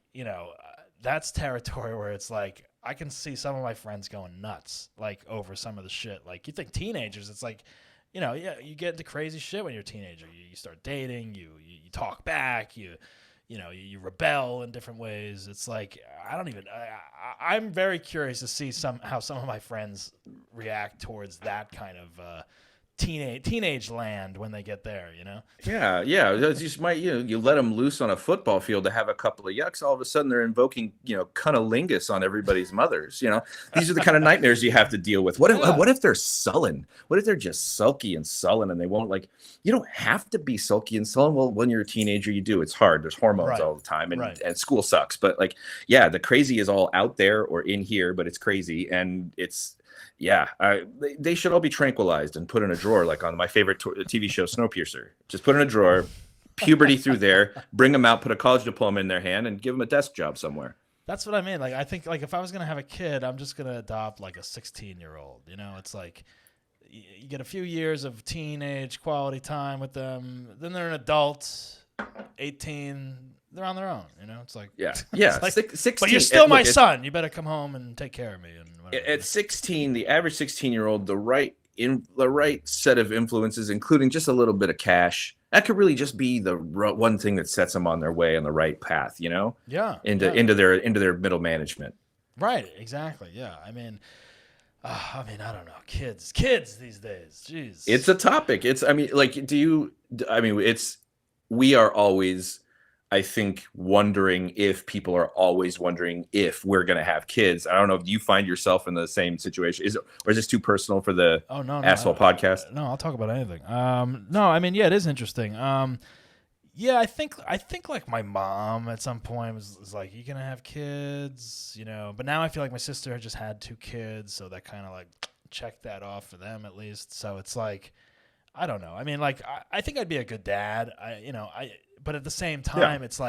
Speaker 4: that's territory where it's like, I can see some of my friends going nuts, like over some of the shit. Like you think teenagers, it's like, you get into crazy shit when you're a teenager. You start dating, you talk back, you rebel in different ways. It's like I'm very curious to see how some of my friends react towards that kind of teenage land when they get there,
Speaker 5: Yeah. You just might, you let them loose on a football field to have a couple of yucks. All of a sudden, they're invoking, cunnilingus on everybody's mothers. These are the kind of nightmares you have to deal with. What if they're sullen? What if they're just sulky and sullen and they won't You don't have to be sulky and sullen. Well, when you're a teenager, you do. It's hard. There's hormones all the time, and school sucks. But the crazy is all out there or in here, but it's crazy, and it's. Yeah, they should all be tranquilized and put in a drawer, like on my favorite TV show, Snowpiercer. Just put in a drawer, puberty through there, bring them out, put a college diploma in their hand, and give them a desk job somewhere.
Speaker 4: That's what I mean. I think if I was gonna have a kid, I'm just gonna adopt a 16-year-old. It's you get a few years of teenage quality time with them, then they're an adult, 18. They're on their own, It's
Speaker 5: yeah.
Speaker 4: 16. But you're still my son. You better come home and take care of me. And
Speaker 5: at 16, the average 16-year-old, the right set of influences, including just a little bit of cash, that could really just be the one thing that sets them on their way on the right path.
Speaker 4: Yeah.
Speaker 5: Into their middle management.
Speaker 4: Right. Exactly. Yeah. I don't know. Kids these days. Jeez.
Speaker 5: It's a topic. We are always, I think, wondering if people are always wondering if we're going to have kids. I don't know if you find yourself in the same situation. Or is this too personal for the Asshole podcast?
Speaker 4: No, I'll talk about anything. It is interesting. I think my mom at some point was like, "You gonna have kids?" But now I feel like my sister just had 2 kids, so that kind of checked that off for them at least. So it's I don't know. I think I'd be a good dad. But at the same time, it's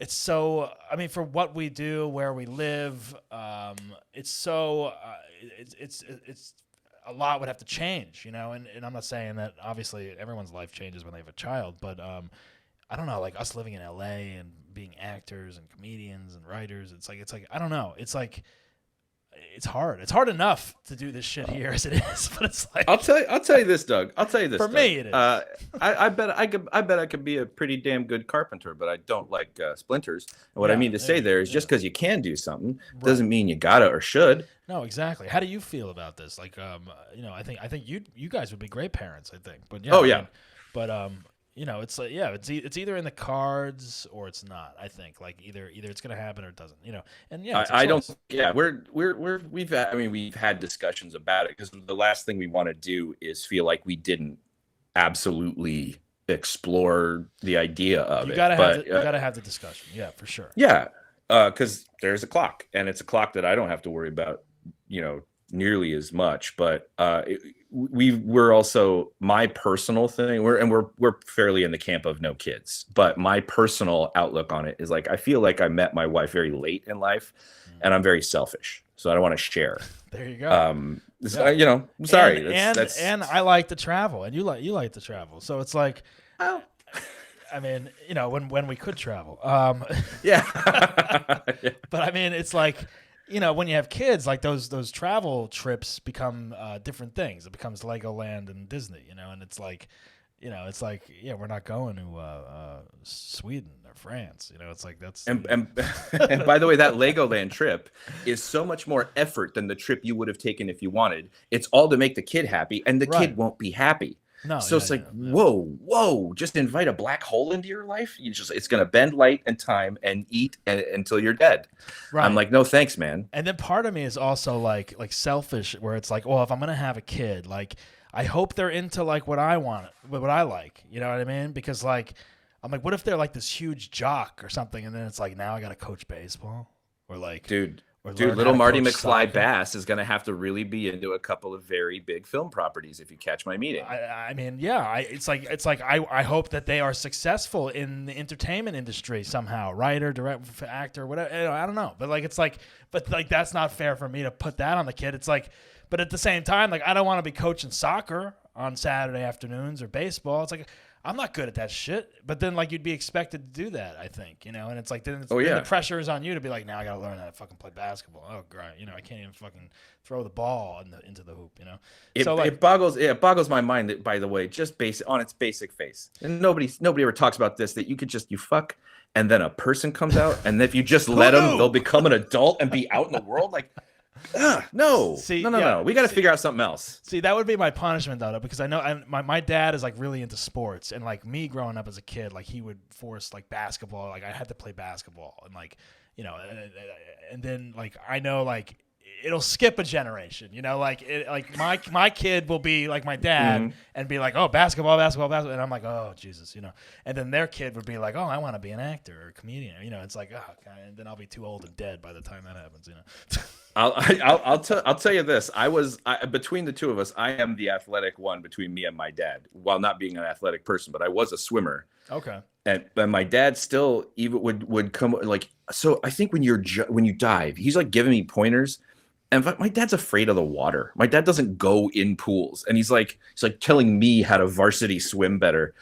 Speaker 4: so. For what we do, where we live, it's so. It's a lot would have to change, And I'm not saying that obviously everyone's life changes when they have a child, but I don't know, us living in LA and being actors and comedians and writers. It's I don't know. It's hard. It's hard enough to do this shit here as it is, but it's
Speaker 5: I'll tell you this, Doug. For
Speaker 4: Doug. Me, it is.
Speaker 5: I bet I could be a pretty damn good carpenter, but I don't like splinters. And what I mean to say there is just because you can do something doesn't mean you gotta or should.
Speaker 4: No, exactly. How do you feel about this? I think you guys would be great parents. I think, but it's either in the cards or it's not. I think either it's gonna happen or it doesn't. And
Speaker 5: I don't. Yeah, we've had discussions about it because the last thing we want to do is feel like we didn't absolutely explore the idea of it.
Speaker 4: You gotta have the discussion. Yeah, for sure.
Speaker 5: Yeah, because there's a clock, and it's a clock that I don't have to worry about, nearly as much. But we're also, my personal thing. We're fairly in the camp of no kids. But my personal outlook on it is I feel like I met my wife very late in life, and I'm very selfish, so I don't want to share.
Speaker 4: There you go.
Speaker 5: I'm sorry.
Speaker 4: And I like to travel, and you like to travel, so it's
Speaker 5: oh.
Speaker 4: When we could travel.
Speaker 5: Yeah.
Speaker 4: But it's when you have kids, those travel trips become different things. It becomes Legoland and Disney, and it's we're not going to Sweden or France, it's that's.
Speaker 5: And by the way, that Legoland trip is so much more effort than the trip you would have taken if you wanted. It's all to make the kid happy, and the kid won't be happy.
Speaker 4: No,
Speaker 5: so it's whoa, just invite a black hole into your life. It's going to bend light and time and eat until you're dead. Right. I'm like, no, thanks, man.
Speaker 4: And then part of me is also selfish, where it's if I'm going to have a kid, I hope they're into what I want, what I like. You know what I mean? Because I'm what if they're this huge jock or something, and then it's now I got to coach baseball or
Speaker 5: dude, little Marty McFly Bass is going to have to really be into a couple of very big film properties if you catch my meaning.
Speaker 4: I hope that they are successful in the entertainment industry somehow, writer, director, actor, whatever. I don't know, but that's not fair for me to put that on the kid. But at the same time, I don't want to be coaching soccer on Saturday afternoons or baseball. It's I'm not good at that shit, but then you'd be expected to do that, I think, and it's then the pressure is on you to be now I got to learn how to fucking play basketball. Oh, great. I can't even fucking throw the ball into the hoop,
Speaker 5: It boggles my mind that, by the way, just on its basic face. And nobody ever talks about this, that you fuck and then a person comes out, and if you just let them, they'll become an adult and be out in the world. No.
Speaker 4: See,
Speaker 5: no.
Speaker 4: yeah,
Speaker 5: We got to figure out something else.
Speaker 4: See, that would be my punishment though, because I know my dad is like really into sports, and like me growing up as a kid, like he would force like basketball, like I had to play basketball, and like and then like I know like it'll skip a generation, like my kid will be like my dad and be like, oh, basketball, and I'm like, oh Jesus, and then their kid would be like, oh, I want to be an actor or a comedian, it's like, oh, God, and then I'll be too old and dead by the time that happens,
Speaker 5: I'll tell you this. Between the two of us, I am the athletic one between me and my dad, while not being an athletic person, but I was a swimmer.
Speaker 4: Okay.
Speaker 5: And my dad still even would come like, so I think when you dive, he's like giving me pointers. And my dad's afraid of the water. My dad doesn't go in pools, and he's like telling me how to varsity swim better.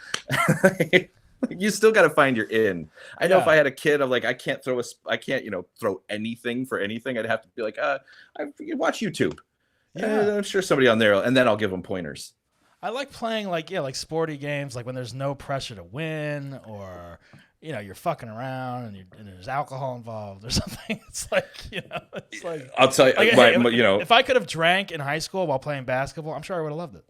Speaker 5: You still got to find your in. I know if I had a kid, I'm like, I can't throw anything for anything. I'd have to be like, I watch YouTube. Yeah, I'm sure somebody on there, and then I'll give them pointers.
Speaker 4: I like playing like sporty games, like when there's no pressure to win, or you're fucking around and there's alcohol involved or something. It's like, it's like,
Speaker 5: I'll tell you,
Speaker 4: if I could have drank in high school while playing basketball, I'm sure I would have loved it.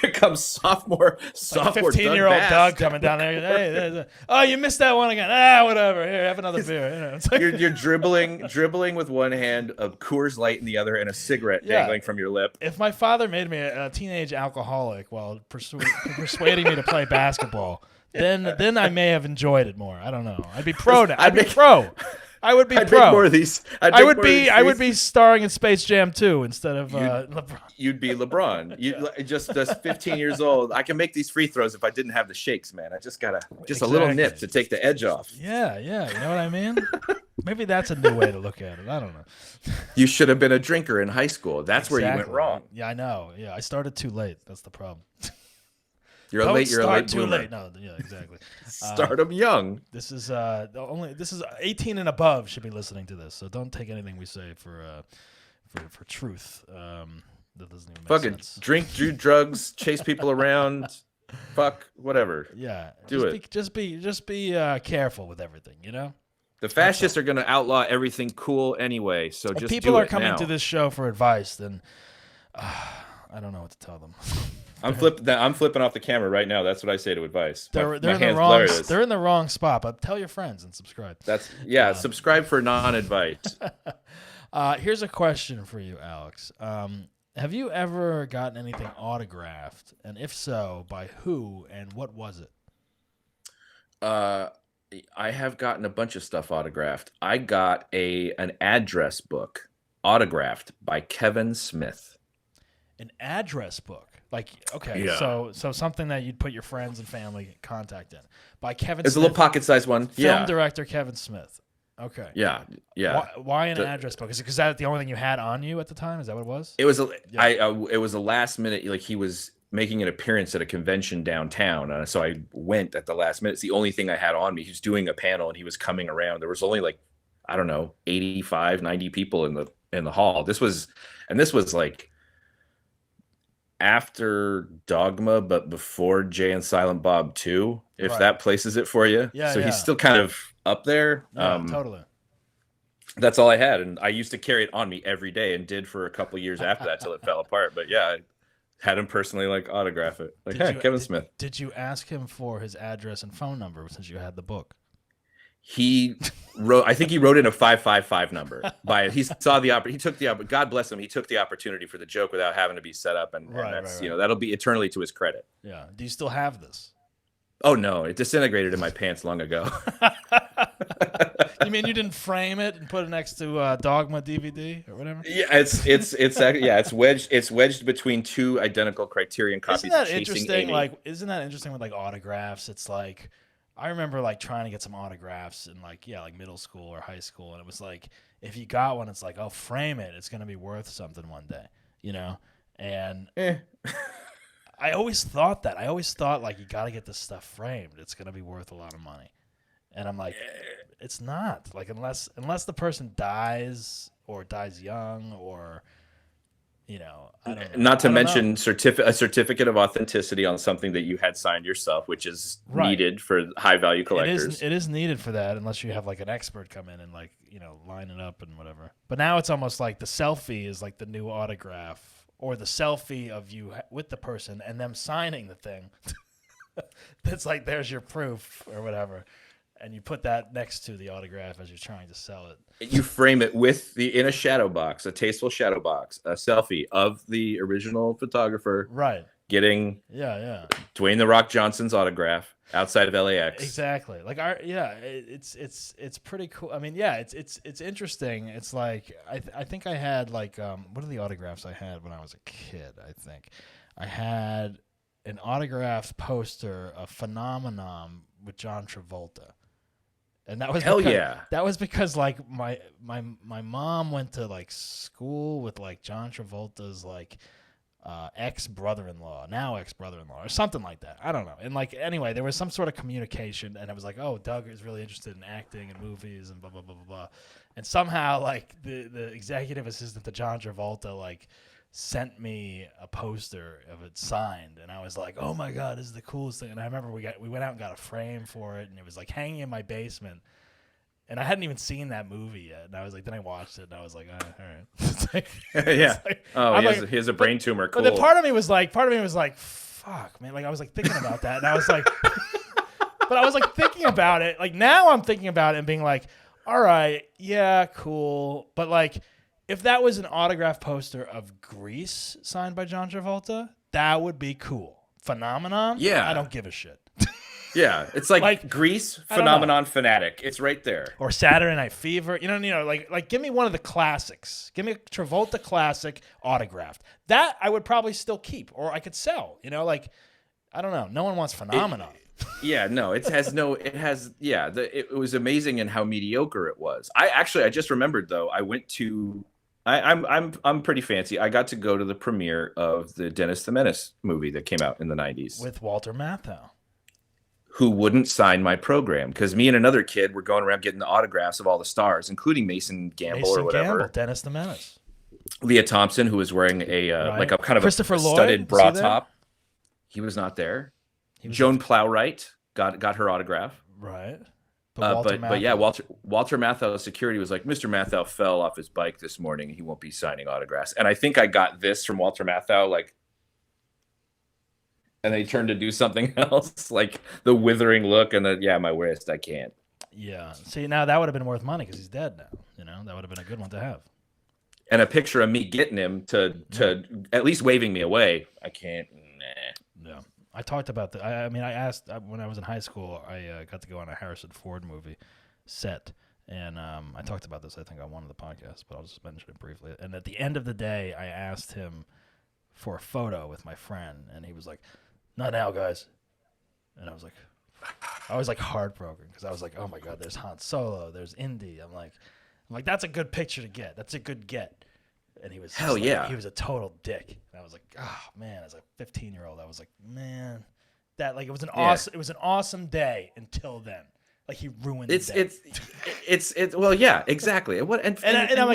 Speaker 5: Here comes sophomore
Speaker 4: 15-year-old Doug coming down there. Hey, oh, you missed that one again. Whatever. Here, have another beer. It's like,
Speaker 5: you're dribbling with one hand, a Coors Light in the other, and a cigarette dangling from your lip.
Speaker 4: If my father made me a teenage alcoholic while persuading me to play basketball, then I may have enjoyed it more. I don't know. I'd be pro now. I'd be pro. I would be
Speaker 5: I'd
Speaker 4: pro.
Speaker 5: Make more of these.
Speaker 4: I would be starring in Space Jam 2 instead of LeBron.
Speaker 5: You'd be LeBron. You just 15 years old. I can make these free throws if I didn't have the shakes, man. I just gotta a little nip to take the edge off.
Speaker 4: Yeah. You know what I mean? Maybe that's a new way to look at it. I don't know.
Speaker 5: You should have been a drinker in high school. That's where you went wrong.
Speaker 4: Yeah, I know. Yeah, I started too late. That's the problem.
Speaker 5: You're a late
Speaker 4: too
Speaker 5: bloomer.
Speaker 4: late. No, yeah, exactly.
Speaker 5: Start them young.
Speaker 4: This is 18 and above should be listening to this. So don't take anything we say for truth. That doesn't even make sense.
Speaker 5: Drink, do drugs, chase people around, fuck, whatever.
Speaker 4: Yeah, just be careful with everything.
Speaker 5: The fascists are going to outlaw everything cool anyway. So
Speaker 4: if
Speaker 5: just
Speaker 4: people
Speaker 5: do
Speaker 4: are
Speaker 5: it
Speaker 4: coming
Speaker 5: now.
Speaker 4: to this show for advice, then I don't know what to tell them.
Speaker 5: I'm flipping off the camera right now. That's what I say to advice.
Speaker 4: They're in the wrong spot. But tell your friends and subscribe.
Speaker 5: Subscribe for non-advice.
Speaker 4: Here's a question for you, Alex. Have you ever gotten anything autographed, and if so, by who and what was it?
Speaker 5: I have gotten a bunch of stuff autographed. I got an address book autographed by Kevin Smith.
Speaker 4: An address book. Like, okay,
Speaker 5: yeah.
Speaker 4: so something that you'd put your friends and family contact in. By Kevin Smith.
Speaker 5: It's a little pocket-sized one.
Speaker 4: Film director Kevin Smith. Okay.
Speaker 5: Yeah.
Speaker 4: Why an address book? Is it because that the only thing you had on you at the time? Is that what it was?
Speaker 5: It was it was a last minute, like he was making an appearance at a convention downtown. So I went at the last minute. It's the only thing I had on me. He was doing a panel and he was coming around. There was only 85, 90 people in the hall. This was like after Dogma, but before Jay and Silent Bob 2, if that places it for you.
Speaker 4: Yeah,
Speaker 5: so he's still kind of up there.
Speaker 4: Yeah, totally.
Speaker 5: That's all I had. And I used to carry it on me every day and did for a couple years after that till it fell apart. But yeah, I had him personally autograph it. Kevin Smith.
Speaker 4: Did you ask him for his address and phone number since you had the book?
Speaker 5: He wrote, I think he wrote in a 555 number. He saw he took the God bless him. He took the opportunity for the joke without having to be set up, and that's right. That'll be eternally to his credit.
Speaker 4: Yeah. Do you still have this?
Speaker 5: Oh no, it disintegrated in my pants long ago.
Speaker 4: You mean you didn't frame it and put it next to Dogma DVD or whatever?
Speaker 5: Yeah, it's wedged between two identical Criterion copies.
Speaker 4: Isn't that
Speaker 5: of
Speaker 4: interesting?
Speaker 5: Amy.
Speaker 4: Isn't that interesting with autographs? It's like, I remember trying to get some autographs in middle school or high school, and it was like, if you got one, it's like, oh, frame it. It's gonna be worth something one day, And I always thought that. I always thought you got to get this stuff framed. It's gonna be worth a lot of money, and I'm like, it's not. Unless the person dies or dies young, or I don't know.
Speaker 5: Not to
Speaker 4: I don't
Speaker 5: mention
Speaker 4: know.
Speaker 5: a certificate of authenticity on something that you had signed yourself, which is
Speaker 4: Right.
Speaker 5: needed for high value collectors.
Speaker 4: It is needed for that unless you have like an expert come in and like line it up and whatever. But now it's almost like the selfie is like the new autograph, or the selfie of you with the person and them signing the thing. It's like there's your proof or whatever, and you put that next to the autograph as you're trying to sell it.
Speaker 5: You frame it in a shadow box, a tasteful shadow box, a selfie of the original photographer,
Speaker 4: Right.
Speaker 5: getting
Speaker 4: Yeah.
Speaker 5: Dwayne the Rock Johnson's autograph outside of LAX.
Speaker 4: Exactly. Like it's pretty cool. I mean, yeah, it's interesting. It's like I think I had like what are the autographs I had when I was a kid? I think I had an autographed poster of Phenomenon with John Travolta. And that was that was because like my mom went to like school with like John Travolta's like ex-brother-in-law or something like that. I don't know. And like anyway, there was some sort of communication, and I was like, oh, Doug is really interested in acting and movies and blah blah blah blah blah. And somehow like the executive assistant to John Travolta like sent me a poster of it signed, and I was like, oh my god, this is the coolest thing. And I remember we went out and got a frame for it, and it was like hanging in my basement, and I hadn't even seen that movie yet. And I was like, then I watched it, and I was like, all right. It's like,
Speaker 5: yeah.
Speaker 4: Like,
Speaker 5: he has a brain tumor. Cool.
Speaker 4: But then part of me was like, fuck, man. Like I was like thinking about that, and I was like, but I was like thinking about it. Like now I'm thinking about it and being like, all right, yeah, cool, but like, if that was an autograph poster of Grease signed by John Travolta, that would be cool. Phenomenon?
Speaker 5: Yeah.
Speaker 4: I don't give a shit.
Speaker 5: Yeah, it's like Grease, Phenomenon, Fanatic. It's right there.
Speaker 4: Or Saturday Night Fever. Like give me one of the classics. Give me a Travolta classic autographed. That I would probably still keep, or I could sell. Like I don't know. No one wants Phenomenon.
Speaker 5: It was amazing in how mediocre it was. I just remembered though. I went to. I'm pretty fancy. I got to go to the premiere of the Dennis the Menace movie that came out in the 90s
Speaker 4: with Walter Matthau,
Speaker 5: who wouldn't sign my program because me and another kid were going around getting the autographs of all the stars, including Mason Gamble or whatever.
Speaker 4: Dennis the Menace.
Speaker 5: Leah Thompson, who was wearing a like a kind of
Speaker 4: Christopher
Speaker 5: a
Speaker 4: Lloyd,
Speaker 5: studded bra top. He was not there. Joan Plowright got her autograph.
Speaker 4: Right.
Speaker 5: But yeah, Walter Matthau's security was like, Mr. Matthau fell off his bike this morning. He won't be signing autographs. And I think I got this from Walter Matthau, like, and they turned to do something else, like the withering look and my wrist, I can't.
Speaker 4: Yeah. See, now that would have been worth money because he's dead now. That would have been a good one to have.
Speaker 5: And a picture of me getting him to at least waving me away. I can't. Nah.
Speaker 4: Yeah. I talked about that. I asked when I was in high school. I got to go on a Harrison Ford movie set, and I talked about this. I think on one of the podcasts, but I'll just mention it briefly. And at the end of the day, I asked him for a photo with my friend, and he was like, "Not now, guys." And I was like heartbroken because I was like, "Oh my god, there's Han Solo, there's Indy." I'm like, that's a good picture to get. That's a good get. And he was
Speaker 5: hell yeah.
Speaker 4: He was a total dick. And I was like, oh man, as a 15-year-old, I was like, man, that like it was an awesome day until then. Like he ruined the day.
Speaker 5: It's well, yeah, exactly. I'm
Speaker 4: a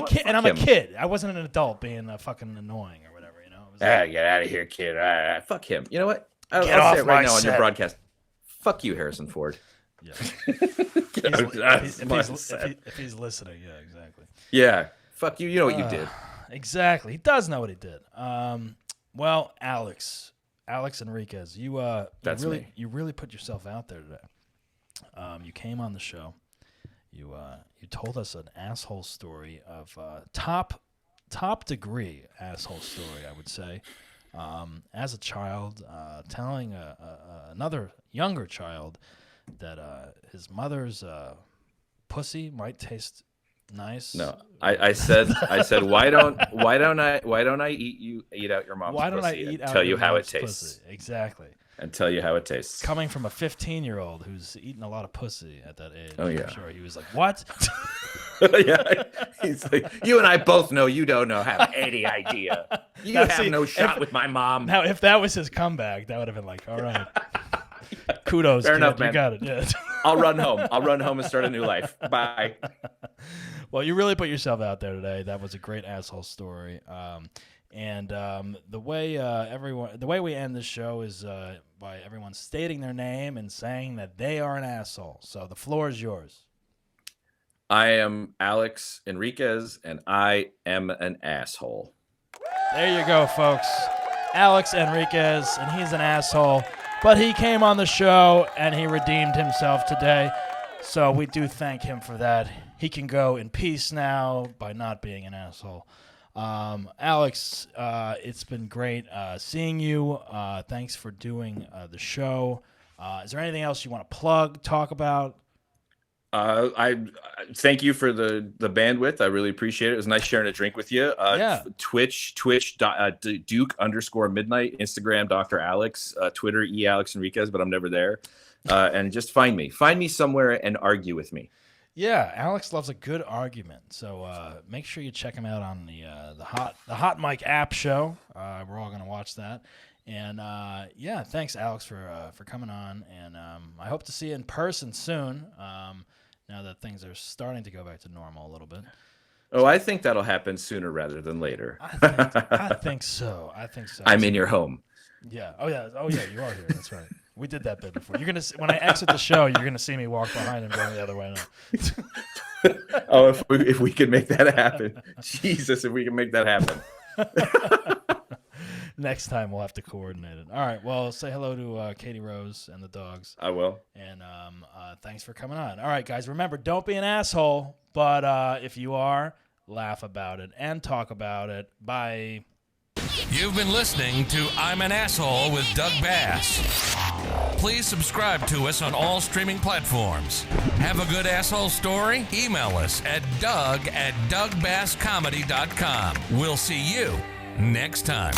Speaker 4: kid. And I'm a kid. I wasn't an adult being fucking annoying or whatever. It was
Speaker 5: get out of here, kid. Fuck him. You know what?
Speaker 4: I'll say
Speaker 5: it right now on your broadcast. Fuck you, Harrison Ford.
Speaker 4: Yeah. If he's listening, yeah, exactly.
Speaker 5: Yeah. Fuck you. You know what you did.
Speaker 4: Exactly. He does know what he did. Well, Alex Enriquez, you really put yourself out there today. You came on the show. You told us an asshole story of top degree asshole story, I would say. As a child, telling another younger child that his mother's pussy might taste nice.
Speaker 5: No, I said why don't I eat out your mom's pussy?
Speaker 4: Why don't I eat out
Speaker 5: tell you
Speaker 4: your
Speaker 5: how it
Speaker 4: mom's
Speaker 5: tastes?
Speaker 4: Pussy? Exactly.
Speaker 5: And tell you how it tastes.
Speaker 4: Coming from a 15-year-old who's eaten a lot of pussy at that age.
Speaker 5: Oh yeah.
Speaker 4: I'm sure he was like, what?
Speaker 5: Yeah. He's like, you and I both know you don't have any idea. You have no shot with my mom.
Speaker 4: Now, if that was his comeback, that would have been like, all right. Kudos.
Speaker 5: Fair enough,
Speaker 4: man.
Speaker 5: man.
Speaker 4: You got it. Yeah.
Speaker 5: I'll run home and start a new life. Bye.
Speaker 4: Well, you really put yourself out there today. That was a great asshole story. And the way we end this show is by everyone stating their name and saying that they are an asshole. So the floor is yours.
Speaker 5: I am Alex Enriquez, and I am an asshole.
Speaker 4: There you go, folks. Alex Enriquez, and he's an asshole. But he came on the show, and he redeemed himself today. So we do thank him for that. He can go in peace now by not being an asshole. Alex, it's been great seeing you. Thanks for doing the show. Is there anything else you want to plug, talk about?
Speaker 5: I thank you for the bandwidth. I really appreciate it. It was nice sharing a drink with you. Twitch, Duke_midnight, Instagram, Dr. Alex, Twitter, Alex Enriquez, but I'm never there. And just find me somewhere and argue with me.
Speaker 4: Yeah, Alex loves a good argument. So make sure you check him out on the Hot Mic app show. We're all gonna watch that. And thanks, Alex, for coming on. And I hope to see you in person soon. Now that things are starting to go back to normal a little bit.
Speaker 5: Oh, I think that'll happen sooner rather than later.
Speaker 4: I think so.
Speaker 5: I'm in your home.
Speaker 4: Yeah. Oh yeah. You are here. That's right. We did that bit before. You're gonna when I exit the show, you're gonna see me walk behind him going the other way now.
Speaker 5: Oh, if we could make that happen, Jesus! If we can make that happen.
Speaker 4: Next time we'll have to coordinate it. All right. Well, say hello to Katie Rose and the dogs.
Speaker 5: I will.
Speaker 4: And thanks for coming on. All right, guys. Remember, don't be an asshole. But if you are, laugh about it and talk about it. Bye.
Speaker 1: You've been listening to I'm an Asshole with Doug Bass. Please subscribe to us on all streaming platforms. Have a good asshole story? Email us at doug@dougbasscomedy.com. We'll see you next time.